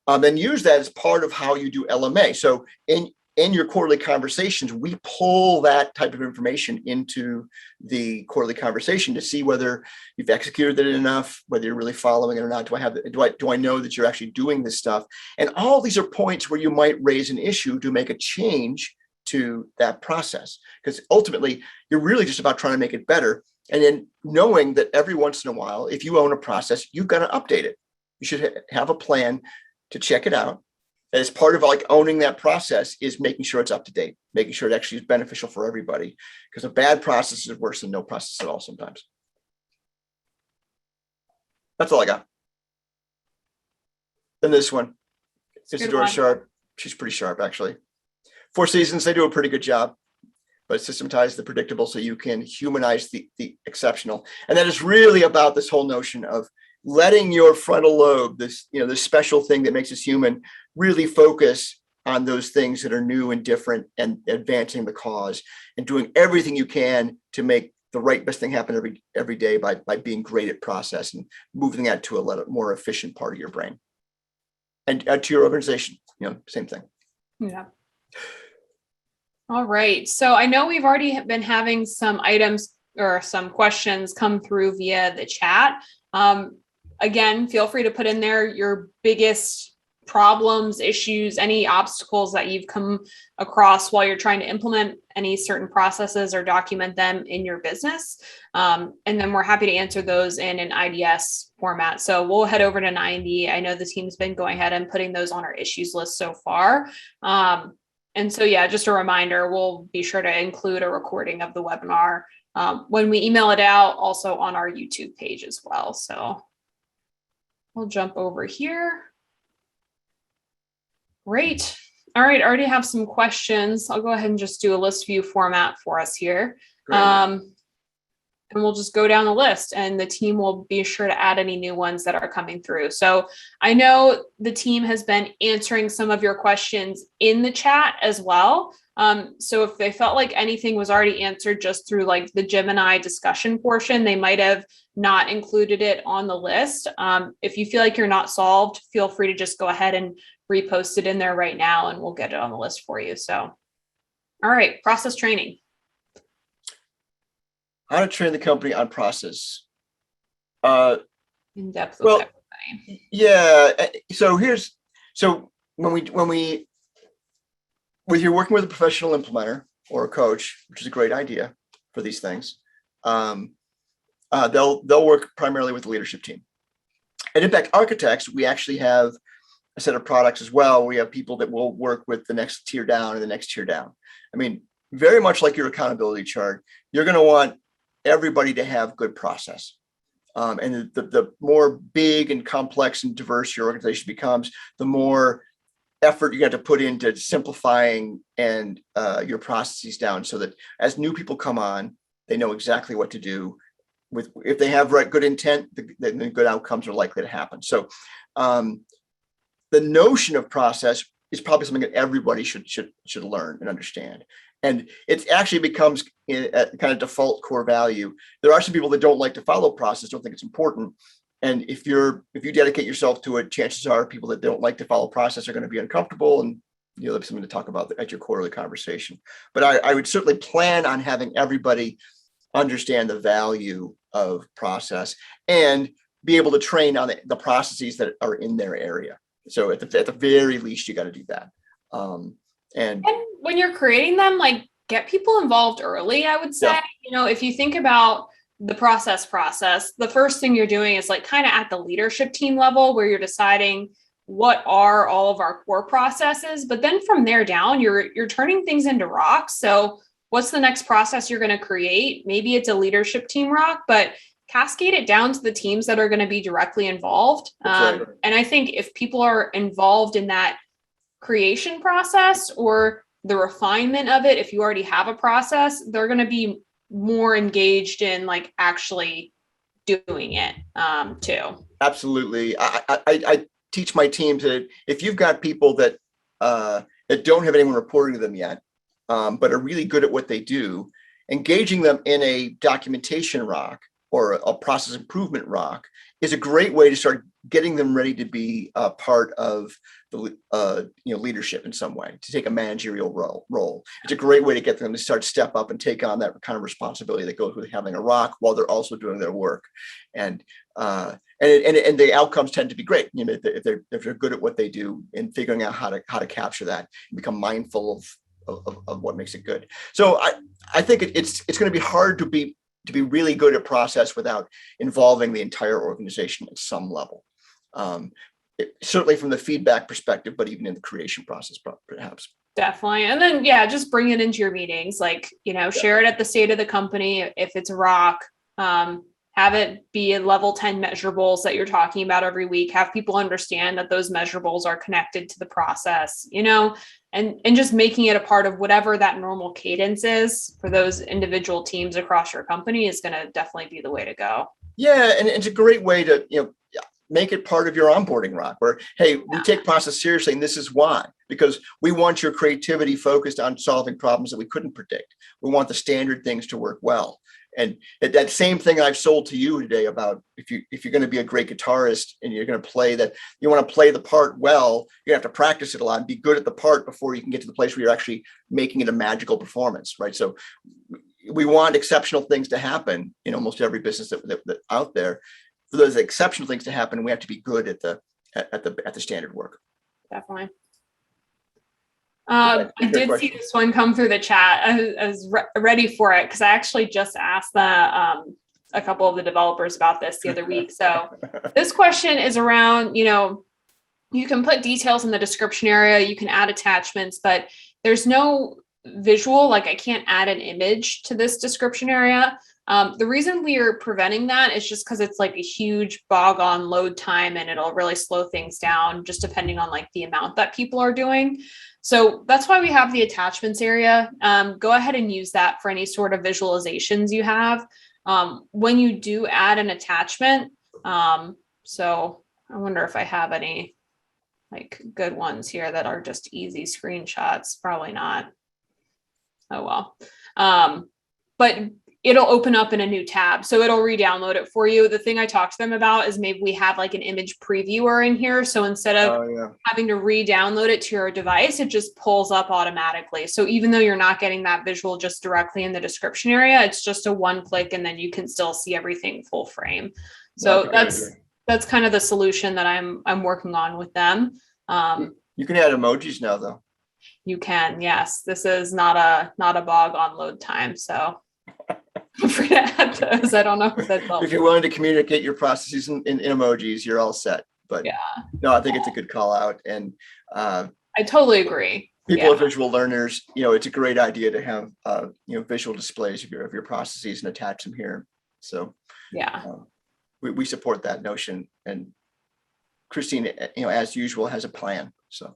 Then use that as part of how you do LMA. So in your quarterly conversations, we pull that type of information into the quarterly conversation to see whether you've executed it enough, whether you're really following it or not. Do I know that you're actually doing this stuff? And all these are points where you might raise an issue to make a change to that process, because ultimately you're really just about trying to make it better. And then knowing that every once in a while, if you own a process, you've got to update it. You should have a plan to check it out. And as part of owning that process is making sure it's up to date, making sure it actually is beneficial for everybody, because a bad process is worse than no process at all sometimes. That's all I got. Then this one, Isadora Sharp. She's pretty sharp, actually. Four Seasons, they do a pretty good job, but systematize the predictable so you can humanize the exceptional. And that is really about this whole notion of letting your frontal lobe, this special thing that makes us human, really focus on those things that are new and different and advancing the cause, and doing everything you can to make the right best thing happen every day by being great at process and moving that to a more efficient part of your brain. And to your organization, same thing. Yeah. All right. So I know we've already been having some items or some questions come through via the chat. Again, feel free to put in there your biggest problems, issues, any obstacles that you've come across while you're trying to implement any certain processes or document them in your business. And then we're happy to answer those in an IDS format. So we'll head over to 90. I know the team's been going ahead and putting those on our issues list so far. And so, yeah, just a reminder, we'll be sure to include a recording of the webinar when we email it out, also on our YouTube page as well. So we'll jump over here. Great. All right. I already have some questions. I'll go ahead and just do a list view format for us here. And we'll just go down the list and the team will be sure to add any new ones that are coming through. So I know the team has been answering some of your questions in the chat as well. So if they felt like anything was already answered just through like the Gemini discussion portion, they might have not included it on the list. If you feel like you're not solved, feel free to just go ahead and repost it in there right now and we'll get it on the list for you. So, all right, process training. How to train the company on process. In depth with everybody. Yeah. So when you're working with a professional implementer or a coach, which is a great idea for these things, they'll work primarily with the leadership team. At Impact Architects, we actually have a set of products as well. We have people that will work with the next tier down and the next tier down. I mean, very much like your accountability chart, you're going to want everybody to have good process. And the more big and complex and diverse your organization becomes, the more effort you got to put into simplifying and your processes down so that as new people come on, they know exactly what to do. If they have good intent, then the good outcomes are likely to happen. So the notion of process is probably something that everybody should learn and understand. And it actually becomes a kind of default core value. There are some people that don't like to follow process, don't think it's important. And if you dedicate yourself to it, chances are people that don't like to follow process are going to be uncomfortable, and you'll have something to talk about at your quarterly conversation. But I would certainly plan on having everybody understand the value of process and be able to train on the processes that are in their area. So at the very least, you got to do that. And when you're creating them, like get people involved early, I would say. Yeah. If you think about the process, the first thing you're doing is like kind of at the leadership team level where you're deciding what are all of our core processes. But then from there down, you're turning things into rocks. So what's the next process you're going to create? Maybe it's a leadership team rock, but cascade it down to the teams that are going to be directly involved. Right. And I think if people are involved in that creation process or the refinement of it, if you already have a process, they're going to be more engaged in like actually doing it too. Absolutely. I teach my teams that if you've got people that don't have anyone reporting to them yet, but are really good at what they do, engaging them in a documentation rock or a process improvement rock is a great way to start getting them ready to be a part of the leadership in some way, to take a managerial role. It's a great way to get them to step up and take on that kind of responsibility that goes with having a rock while they're also doing their work. And the outcomes tend to be great. If they're good at what they do and figuring out how to capture that and become mindful of what makes it good. So I think it's going to be hard to be really good at process without involving the entire organization at some level. Certainly from the feedback perspective, but even in the creation process, perhaps. Definitely. And then, just bring it into your meetings, share it at the state of the company. If it's a rock, have it be 10 measurables that you're talking about every week. Have people understand that those measurables are connected to the process, and just making it a part of whatever that normal cadence is for those individual teams across your company is going to definitely be the way to go. Yeah. And it's a great way to, make it part of your onboarding rock where, hey, we take process seriously and this is why, because we want your creativity focused on solving problems that we couldn't predict. We want the standard things to work well. And that same thing I've sold to you today about if you're going to be a great guitarist and you're going to play that, you want to play the part well, you have to practice it a lot and be good at the part before you can get to the place where you're actually making it a magical performance, right? So we want exceptional things to happen in almost every business that out there. For those exceptional things to happen, we have to be good at the standard work. Definitely. I did see this one come through the chat. I was ready for it because I actually just asked a couple of the developers about this the other week. So this question is around, you can put details in the description area, you can add attachments, but there's no visual, like I can't add an image to this description area. The reason we are preventing that is just because it's like a huge bog on load time and it'll really slow things down just depending on like the amount that people are doing. So that's why we have the attachments area. Go ahead and use that for any sort of visualizations you have. When you do add an attachment, so I wonder if I have any like good ones here that are just easy screenshots. Probably not. Oh, well. But it'll open up in a new tab. So it'll re-download it for you. The thing I talked to them about is maybe we have like an image previewer in here. So instead of having to re-download it to your device, it just pulls up automatically. So even though you're not getting that visual just directly in the description area, it's just a one click and then you can still see everything full frame. So that's kind of the solution that I'm working on with them. You can add emojis now though. You can, yes. This is not a bog on load time. So feel free to add those. I don't know if that's helpful. If you're willing to communicate your processes in emojis, you're all set. But yeah, no, I think it's a good call out. And I totally agree. People are visual learners. It's a great idea to have visual displays of your processes and attach them here. So yeah, we support that notion. And Christine, as usual, has a plan. So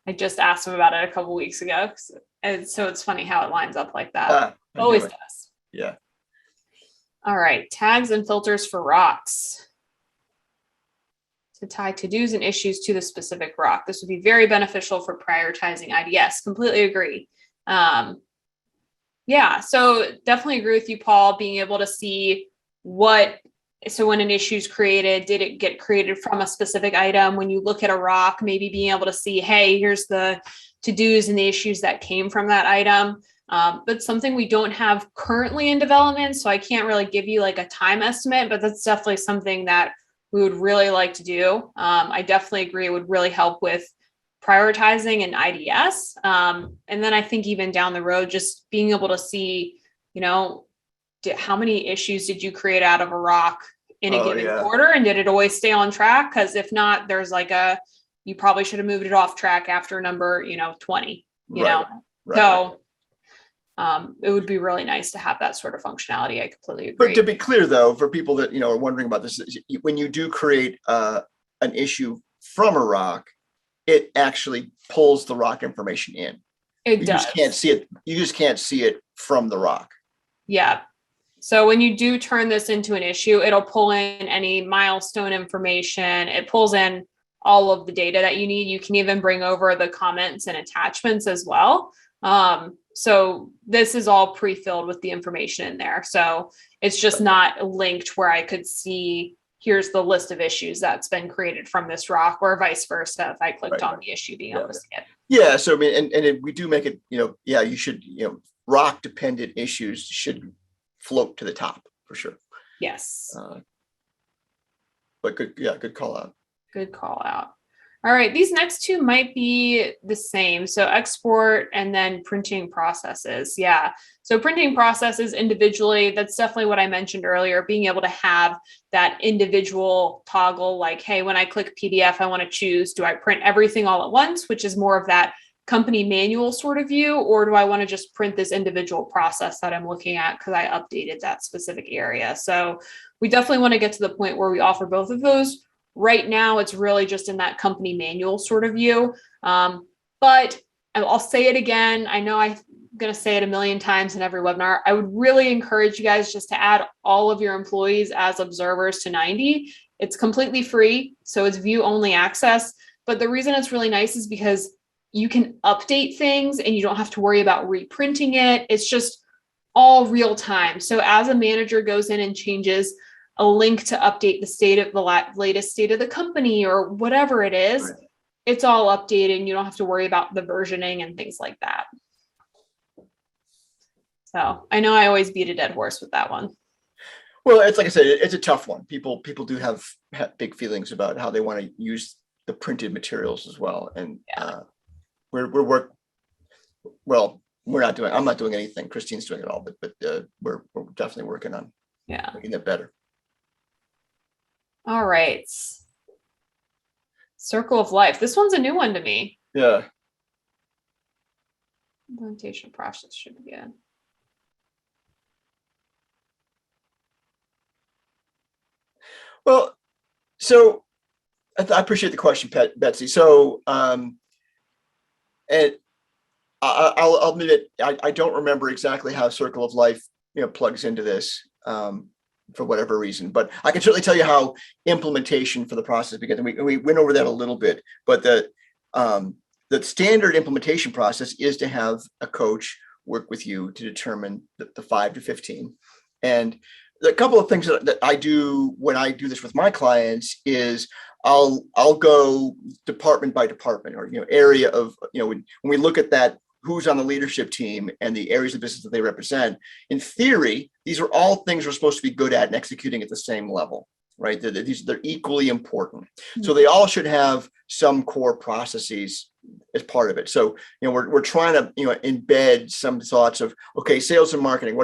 I just asked him about it a couple weeks ago. And so it's funny how it lines up like that. Always does. Yeah. All right. Tags and filters for rocks. To tie to-dos and issues to the specific rock. This would be very beneficial for prioritizing IDS. Completely agree. Yeah, so definitely agree with you, Paul, being able to see so when an issue is created, did it get created from a specific item? When you look at a rock, maybe being able to see, hey, here's the to-dos and the issues that came from that item. But something we don't have currently in development, so I can't really give you like a time estimate, but that's definitely something that we would really like to do. I definitely agree it would really help with prioritizing and IDS. And then I think even down the road, just being able to see, how many issues did you create out of a rock in a given quarter? And did it always stay on track? Because if not, there's like you probably should have moved it off track after number, 20, Right. So it would be really nice to have that sort of functionality. I completely agree. But to be clear though, for people that, are wondering about this, when you do create an issue from a rock, it actually pulls the rock information in. It does. You just can't see it from the rock. Yeah. So when you do turn this into an issue, it'll pull in any milestone information. It pulls in all of the data that you need. You can even bring over the comments and attachments as well. So this is all pre-filled with the information in there. So it's just not linked where I could see, here's the list of issues that's been created from this rock, or vice versa. If I clicked on the issue, being able to see it. Yeah. So, I mean, we do make it, you should, rock dependent issues should float to the top for sure. Yes. But good call out. Good call out. All right. These next two might be the same. So export and then printing processes. Yeah. So printing processes individually, that's definitely what I mentioned earlier, being able to have that individual toggle, like, hey, when I click PDF, I want to choose, do I print everything all at once, which is more of that company manual sort of view, or do I want to just print this individual process that I'm looking at because I updated that specific area? So we definitely want to get to the point where we offer both of those. Right now, it's really just in that company manual sort of view. But I'll say it again. I know I'm going to say it a million times in every webinar. I would really encourage you guys just to add all of your employees as observers to 90. It's completely free, so it's view only access. But the reason it's really nice is because you can update things and you don't have to worry about reprinting it. It's just all real time. So as a manager goes in and changes a link to update the state of the latest state of the company or whatever it is, Right. it's all updated and you don't have to worry about the versioning and things like that. So I know I always beat a dead horse with that one. Well, it's like I said, it's a tough one. People do have big feelings about how they want to use the printed materials as well. And I'm not doing anything. Christine's doing it all, but we're definitely working on making that better. All right. Circle of life. This one's a new one to me. Yeah. Implementation process should begin. Well, so I appreciate the question, Betsy. So, and I'll admit it, I don't remember exactly how Circle of Life, plugs into this for whatever reason, but I can certainly tell you how implementation for the process began. We went over that a little bit, but the standard implementation process is to have a coach work with you to determine the 5 to 15. And a couple of things that I do when I do this with my clients is I'll go department by department, or area of when we look at that, who's on the leadership team and the areas of business that they represent. In theory, these are all things we're supposed to be good at and executing at the same level, right? They're equally important. Mm-hmm. So they all should have some core processes as part of it. So we're trying to embed some thoughts of, okay, sales and marketing.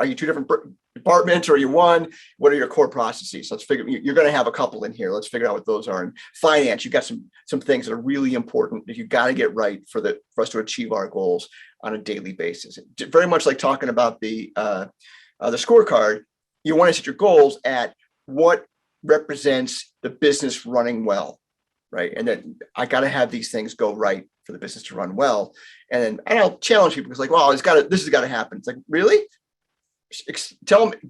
Are you two different departments, or are you one? What are your core processes? Let's figure. You're going to have a couple in here. Let's figure out what those are. And finance, you got some things that are really important that you got to get right for us to achieve our goals on a daily basis. Very much like talking about the scorecard. You want to set your goals at what represents the business running well, right? And then I got to have these things go right for the business to run well. And I'll challenge people because, like, well, this has got to happen. It's like, really?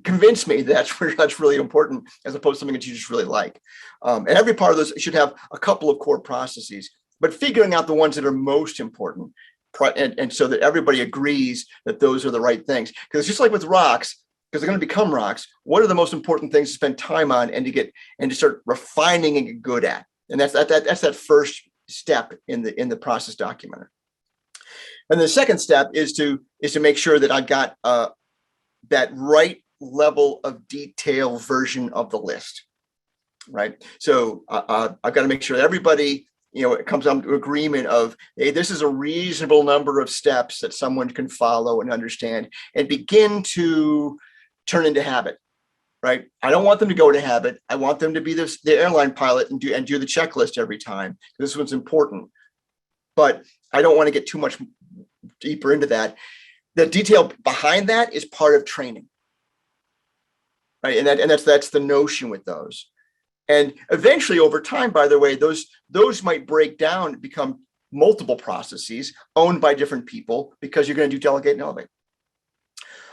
Convince me that's really important, as opposed to something that you just really like. And every part of those should have a couple of core processes, but figuring out the ones that are most important, and so that everybody agrees that those are the right things. Because it's just like with rocks, because they're going to become rocks. What are the most important things to spend time on and to start refining and get good at? And that's that first step in the process documenter. And the second step is to make sure that I've got that right level of detail version of the list, right? So I've got to make sure that everybody, it comes down to agreement of, hey, this is a reasonable number of steps that someone can follow and understand and begin to turn into habit, right? I don't want them to go to habit. I want them to be the airline pilot and do the checklist every time. This one's important, but I don't want to get too much deeper into that. The detail behind that is part of training, right? And that's the notion with those. And eventually, over time, by the way, those might break down and become multiple processes owned by different people, because you're going to do delegate and elevate.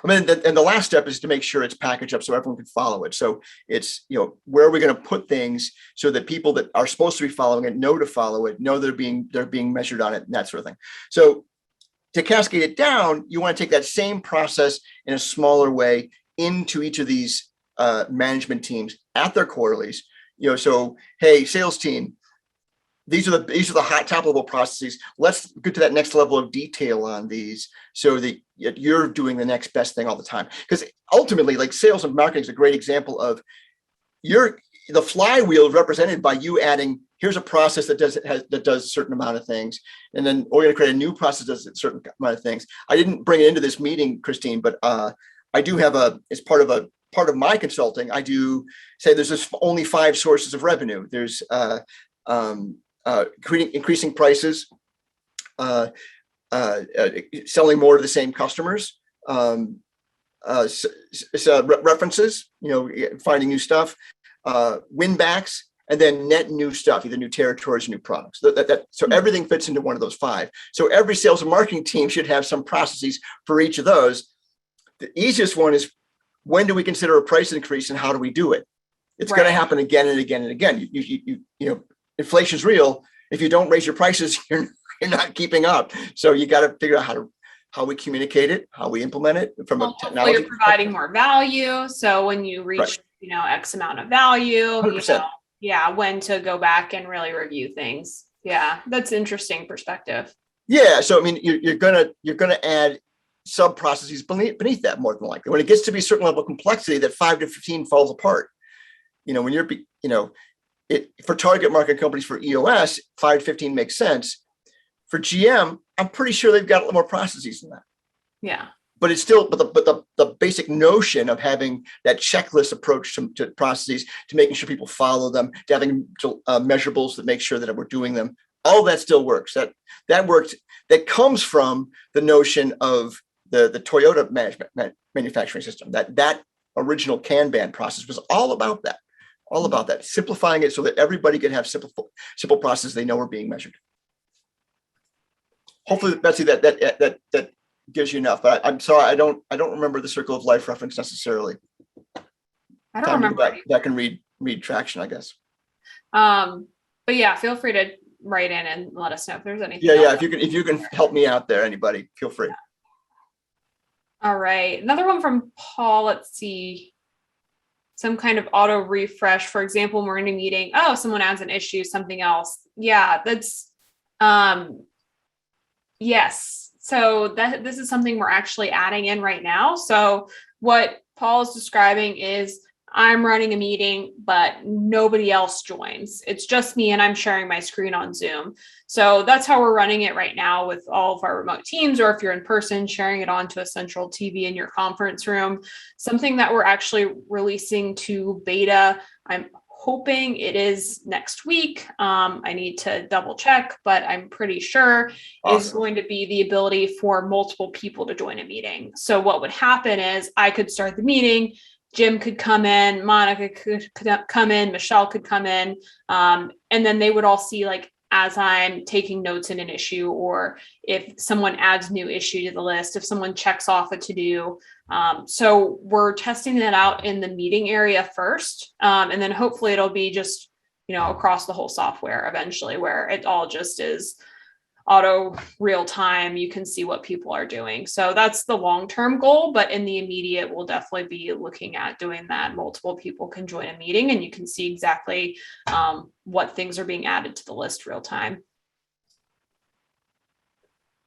And the last step is to make sure it's packaged up so everyone can follow it. So it's, where are we going to put things so that people that are supposed to be following it know to follow it, know they're being measured on it, and that sort of thing. So to cascade it down, you want to take that same process in a smaller way into each of these management teams at their quarterlies. So, hey, sales team, these are the hot top level processes. Let's get to that next level of detail on these, so that you're doing the next best thing all the time. Because ultimately, like, sales and marketing is a great example of the flywheel represented by you adding, here's a process that does a certain amount of things, and then we're going to create a new process that does a certain amount of things. I didn't bring it into this meeting, Christine, but I do have as part of my consulting, I do say there's just only 5 sources of revenue. There's increasing prices, selling more to the same customers, references, finding new stuff, win backs, and then net new stuff, either new territories or new products. So everything fits into one of those 5. So every sales and marketing team should have some processes for each of those. The easiest one is, when do we consider a price increase and how do we do it? It's going to happen again and again and again. Inflation's real. If you don't raise your prices, you're not keeping up. So you got to figure out how we communicate it, how we implement it from a Hopefully technology you're providing more value. So when you reach, Right. X amount of value, 100%. when to go back and really review things. Yeah, that's interesting perspective. Yeah. So, I mean, you're gonna add sub processes beneath that more than likely. When it gets to be a certain level of complexity, that 5 to 15 falls apart. When you're, for target market companies for EOS, 5 to 15 makes sense. For GM, I'm pretty sure they've got a lot more processes than that. Yeah. But it's still, the basic notion of having that checklist approach to processes, to making sure people follow them, to having measurables that make sure that we're doing them, all that still works. That works. That comes from the notion of the Toyota manufacturing system. That original Kanban process was all about that, simplifying it so that everybody can have simple processes they know are being measured. Hopefully, Betsy, that gives you enough. But I'm sorry, I don't remember the circle of life reference necessarily. I don't remember. That can read traction, I guess. But yeah, feel free to write in and let us know if there's anything. Yeah. If you can help me out there, anybody, feel free. Yeah. All right. Another one from Paul. Let's see. Some kind of auto refresh. For example, when we're in a meeting, someone adds an issue, something else. Yeah, that's yes. So this is something we're actually adding in right now. So what Paul is describing is I'm running a meeting, but nobody else joins. It's just me and I'm sharing my screen on Zoom. So that's how we're running it right now with all of our remote teams, or if you're in person, sharing it onto a central TV in your conference room. Something that we're actually releasing to beta. I'm hoping it is next week. I need to double check, but I'm pretty sure is going to be the ability for multiple people to join a meeting. So what would happen is I could start the meeting, Jim could come in, Monica could come in, Michelle could come in, and then they would all see as I'm taking notes in an issue, or if someone adds new issue to the list, if someone checks off a to-do. So we're testing that out in the meeting area first, and then hopefully it'll be just, across the whole software eventually, where it all just is auto real time. You can see what people are doing. So that's the long-term goal, but in the immediate, we'll definitely be looking at doing that. Multiple people can join a meeting and you can see exactly what things are being added to the list real time.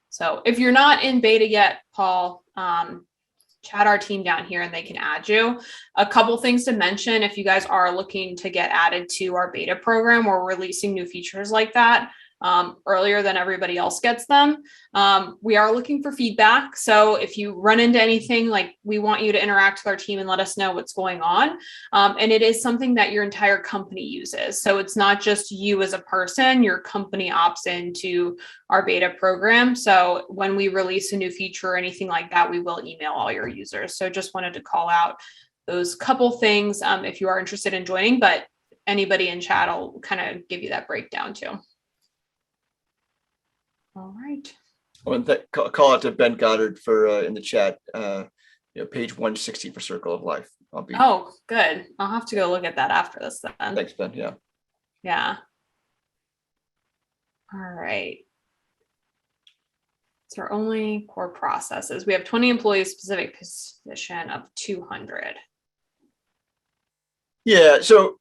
So if you're not in beta yet, Paul, chat our team down here and they can add you. A couple things to mention if you guys are looking to get added to our beta program, we're releasing new features like that earlier than everybody else gets them. We are looking for feedback. So if you run into anything, we want you to interact with our team and let us know what's going on. And it is something that your entire company uses. So it's not just you as a person, your company opts into our beta program. So when we release a new feature or anything like that, we will email all your users. So just wanted to call out those couple things if you are interested in joining, but anybody in chat will kind of give you that breakdown too. All right. I want to call out to Ben Goddard for in the chat, page 160 for Circle of Life. Oh, good. I'll have to go look at that after this then. Thanks, Ben. Yeah. Yeah. All right. It's our only core processes. We have 20 employees, specific position of 200. Yeah. So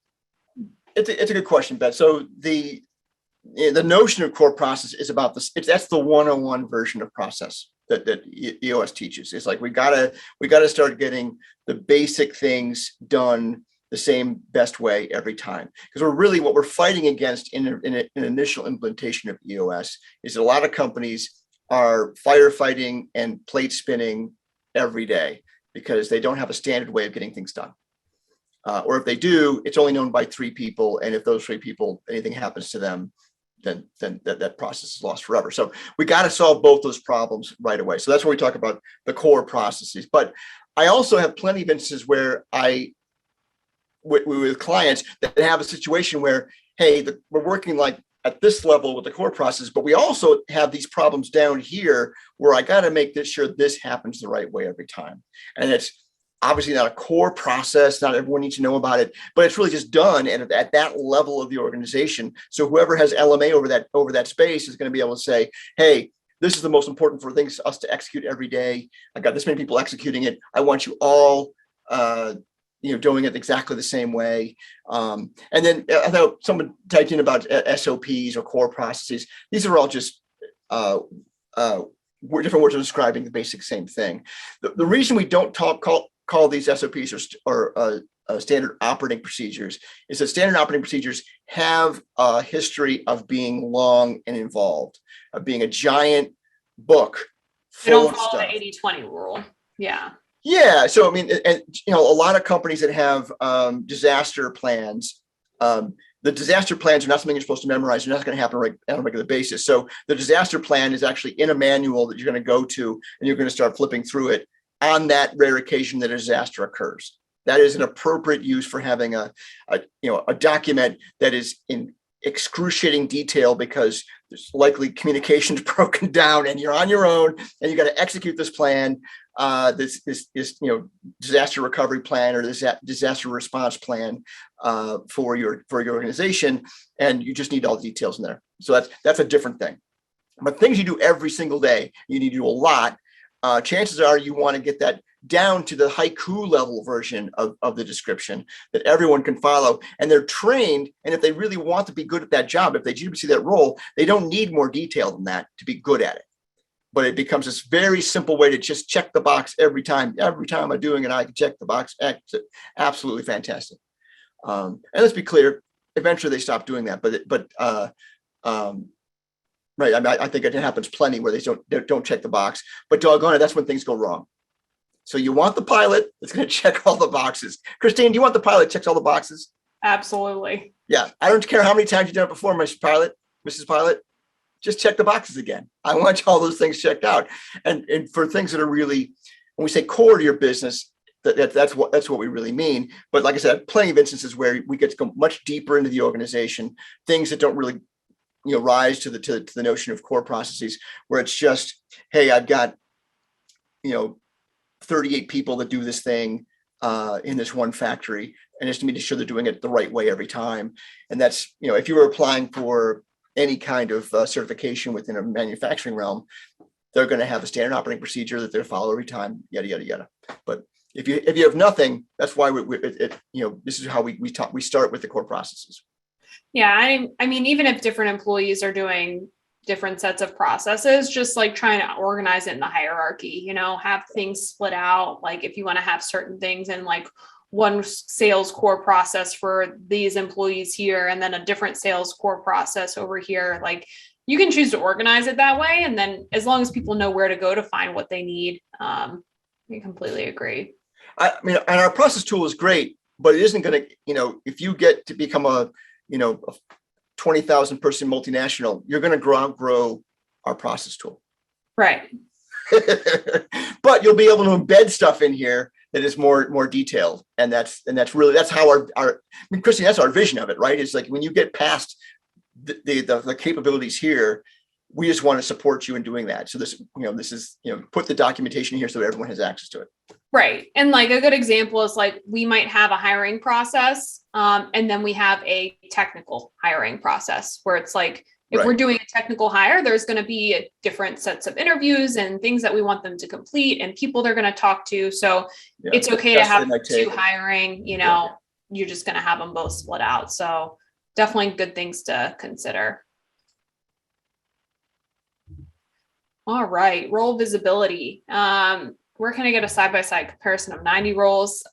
it's a good question, Ben. So the notion of core process is about this. That's the 101 version of process that EOS teaches. It's like we gotta start getting the basic things done the same best way every time. Because what we're fighting against in an initial implementation of EOS is that a lot of companies are firefighting and plate spinning every day because they don't have a standard way of getting things done. Or if they do, it's only known by 3 people. And if those 3 people, anything happens to them, then that process is lost forever. So we got to solve both those problems right away. So that's where we talk about the core processes. But I also have plenty of instances where with clients that have a situation where, hey, we're working at this level with the core process, but we also have these problems down here where I got to make sure this happens the right way every time. And it's obviously not a core process. Not everyone needs to know about it, but it's really just done at that level of the organization. So whoever has LMA over that space is going to be able to say, hey, this is the most important for things us to execute every day. I got this many people executing it. I want you all, doing it exactly the same way. And then I thought someone typed in about SOPs or core processes. These are all just different words of describing the basic same thing. The reason we don't call these SOPs or standard operating procedures is that standard operating procedures have a history of being long and involved, of being a giant book They full don't of follow stuff. the 80-20 rule. Yeah. Yeah. So, I mean, and a lot of companies that have disaster plans, the disaster plans are not something you're supposed to memorize. They're not going to happen on a regular basis. So the disaster plan is actually in a manual that you're going to go to, and you're going to start flipping through it on that rare occasion that a disaster occurs. That is an appropriate use for having a document that is in excruciating detail, because there's likely communications broken down and you're on your own and you got to execute this plan, this disaster recovery plan or this disaster response plan for your organization, and you just need all the details in there. So that's a different thing. But things you do every single day, you need to do a lot. Chances are you want to get that down to the haiku level version of the description that everyone can follow, and they're trained. And if they really want to be good at that job, if they see that role, they don't need more detail than that to be good at it. But it becomes this very simple way to just check the box every time. Every time I'm doing it, I can check the box. Absolutely fantastic. And let's be clear, eventually they stop doing that. Right. I mean, I think it happens plenty where they don't check the box, but doggone it, that's when things go wrong. So you want the pilot that's going to check all the boxes. Christine, do you want the pilot that checks all the boxes? Absolutely. Yeah. I don't care how many times you've done it before, Mrs. Pilot, just check the boxes again. I want all those things checked out. And for things that are really, when we say core to your business, that's what we really mean. But like I said, plenty of instances where we get to go much deeper into the organization, things that don't really rise to the notion of core processes, where it's just, hey, I've got 38 people that do this thing in this one factory, and just need to show they're doing it the right way every time. And that's, if you were applying for any kind of certification within a manufacturing realm, they're going to have a standard operating procedure that they follow every time, yada yada yada. But if you have nothing, that's why this is how we start with the core processes. Yeah, I mean, even if different employees are doing different sets of processes, just like trying to organize it in the hierarchy, have things split out. Like if you want to have certain things in like one sales core process for these employees here, and then a different sales core process over here, like you can choose to organize it that way. And then as long as people know where to go to find what they need, we completely agree. I mean, and our process tool is great, but it isn't going to, if you get to become a 20,000 person multinational, you're going to outgrow our process tool. Right. But you'll be able to embed stuff in here that is more detailed. And that's how our Christine, that's our vision of it, right? It's like when you get past the capabilities here, we just want to support you in doing that. So this is, put the documentation here so everyone has access to it. Right. And like a good example is like, we might have a hiring process, and then we have a technical hiring process where it's like, if we're doing a technical hire, there's going to be different sets of interviews and things that we want them to complete and people they're going to talk to. So it's okay to have two hiring, you're just going to have them both split out. So definitely good things to consider. All right. Role visibility. Where can I get a side-by-side comparison of 90 roles?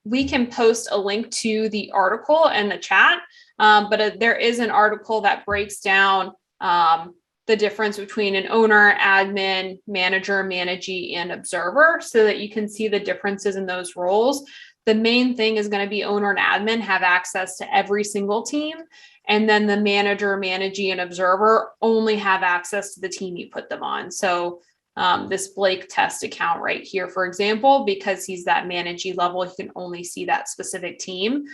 We can post a link to the article in the chat, but there is an article that breaks down the difference between an owner, admin, manager, managee, and observer so that you can see the differences in those roles. The main thing is going to be owner and admin have access to every single team. And then the manager, managee, and observer only have access to the team you put them on. So this Blake test account right here, for example, because he's that managee level, he can only see that specific team.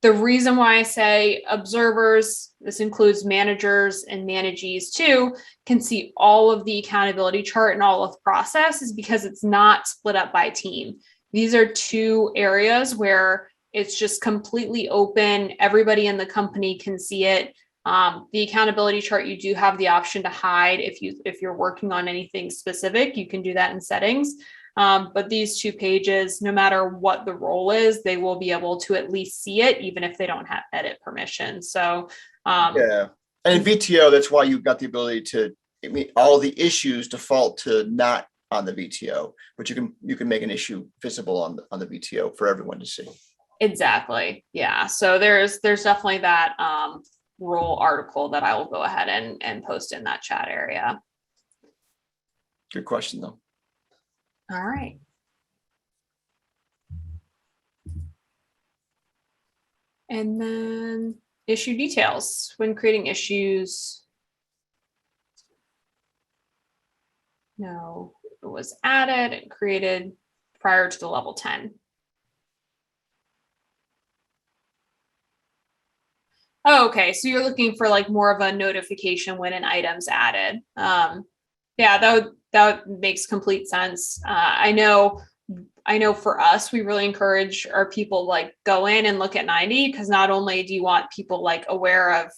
The reason why I say observers, this includes managers and managees too, can see all of the accountability chart and all of the process is because it's not split up by team. These are two areas where it's just completely open. Everybody in the company can see it. The accountability chart, you do have the option to hide if you're working on anything specific, you can do that in settings. But these 2 pages, no matter what the role is, they will be able to at least see it, even if they don't have edit permission. So yeah. And in VTO, that's why you've got the ability to, I mean, all the issues default to not on the VTO, but you can make an issue visible on the VTO for everyone to see. exactly. Yeah. So there's definitely that role article that I will go ahead and post in that chat area. Good question, though. All right. And then issue details. When creating issues, no, it was added and created prior to the level 10. Oh, okay. So you're looking for like more of a notification when an item's added. Yeah, that makes complete sense. I know for us, we really encourage our people like go in and look at 90, because not only do you want people like aware of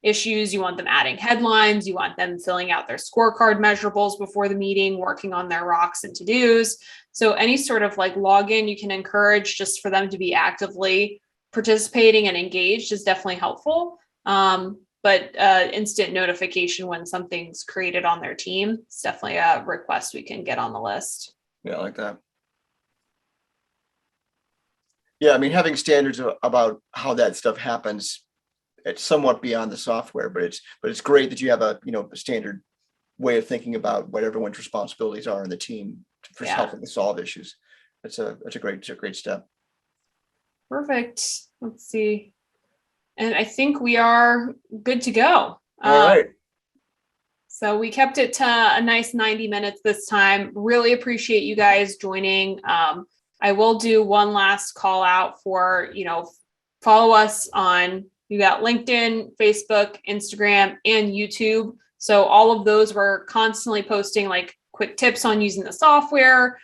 issues, you want them adding headlines, you want them filling out their scorecard measurables before the meeting, working on their rocks and to-dos. So any sort of like login you can encourage just for them to be actively participating and engaged is definitely helpful. But instant notification when something's created on their team, it's definitely a request we can get on the list. Yeah, I like that. Yeah, I mean, having standards about how that stuff happens, it's somewhat beyond the software, but it's great that you have a standard way of thinking about what everyone's responsibilities are in the team for helping to solve issues. It's a great step. Perfect. Let's see. And I think we are good to go. All right. So we kept it to a nice 90 minutes this time. Really appreciate you guys joining. I will do one last call out for, follow us on, you got LinkedIn, Facebook, Instagram, and YouTube. So all of those, we're constantly posting like quick tips on using the software,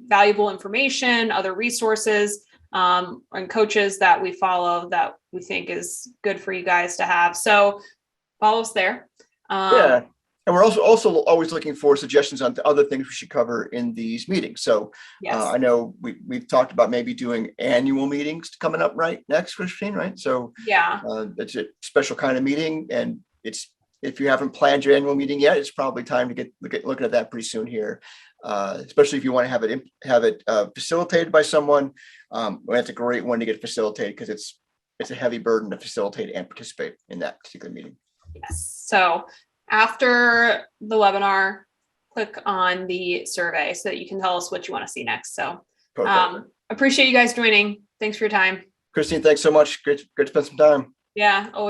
valuable information, other resources, and coaches that we follow that we think is good for you guys to have. So follow us there. Yeah. And we're also always looking for suggestions on other things we should cover in these meetings. So yes. I know we've talked about maybe doing annual meetings coming up next, Christine, right? So yeah, it's a special kind of meeting, and if you haven't planned your annual meeting yet, it's probably time to looking at that pretty soon here. Especially if you want to have it facilitated by someone. That's a great one to get facilitated, because it's a heavy burden to facilitate and participate in that particular meeting. Yes. So after the webinar, click on the survey so that you can tell us what you want to see next. So appreciate you guys joining. Thanks for your time. Christine, thanks so much. Great to spend some time. Yeah, always.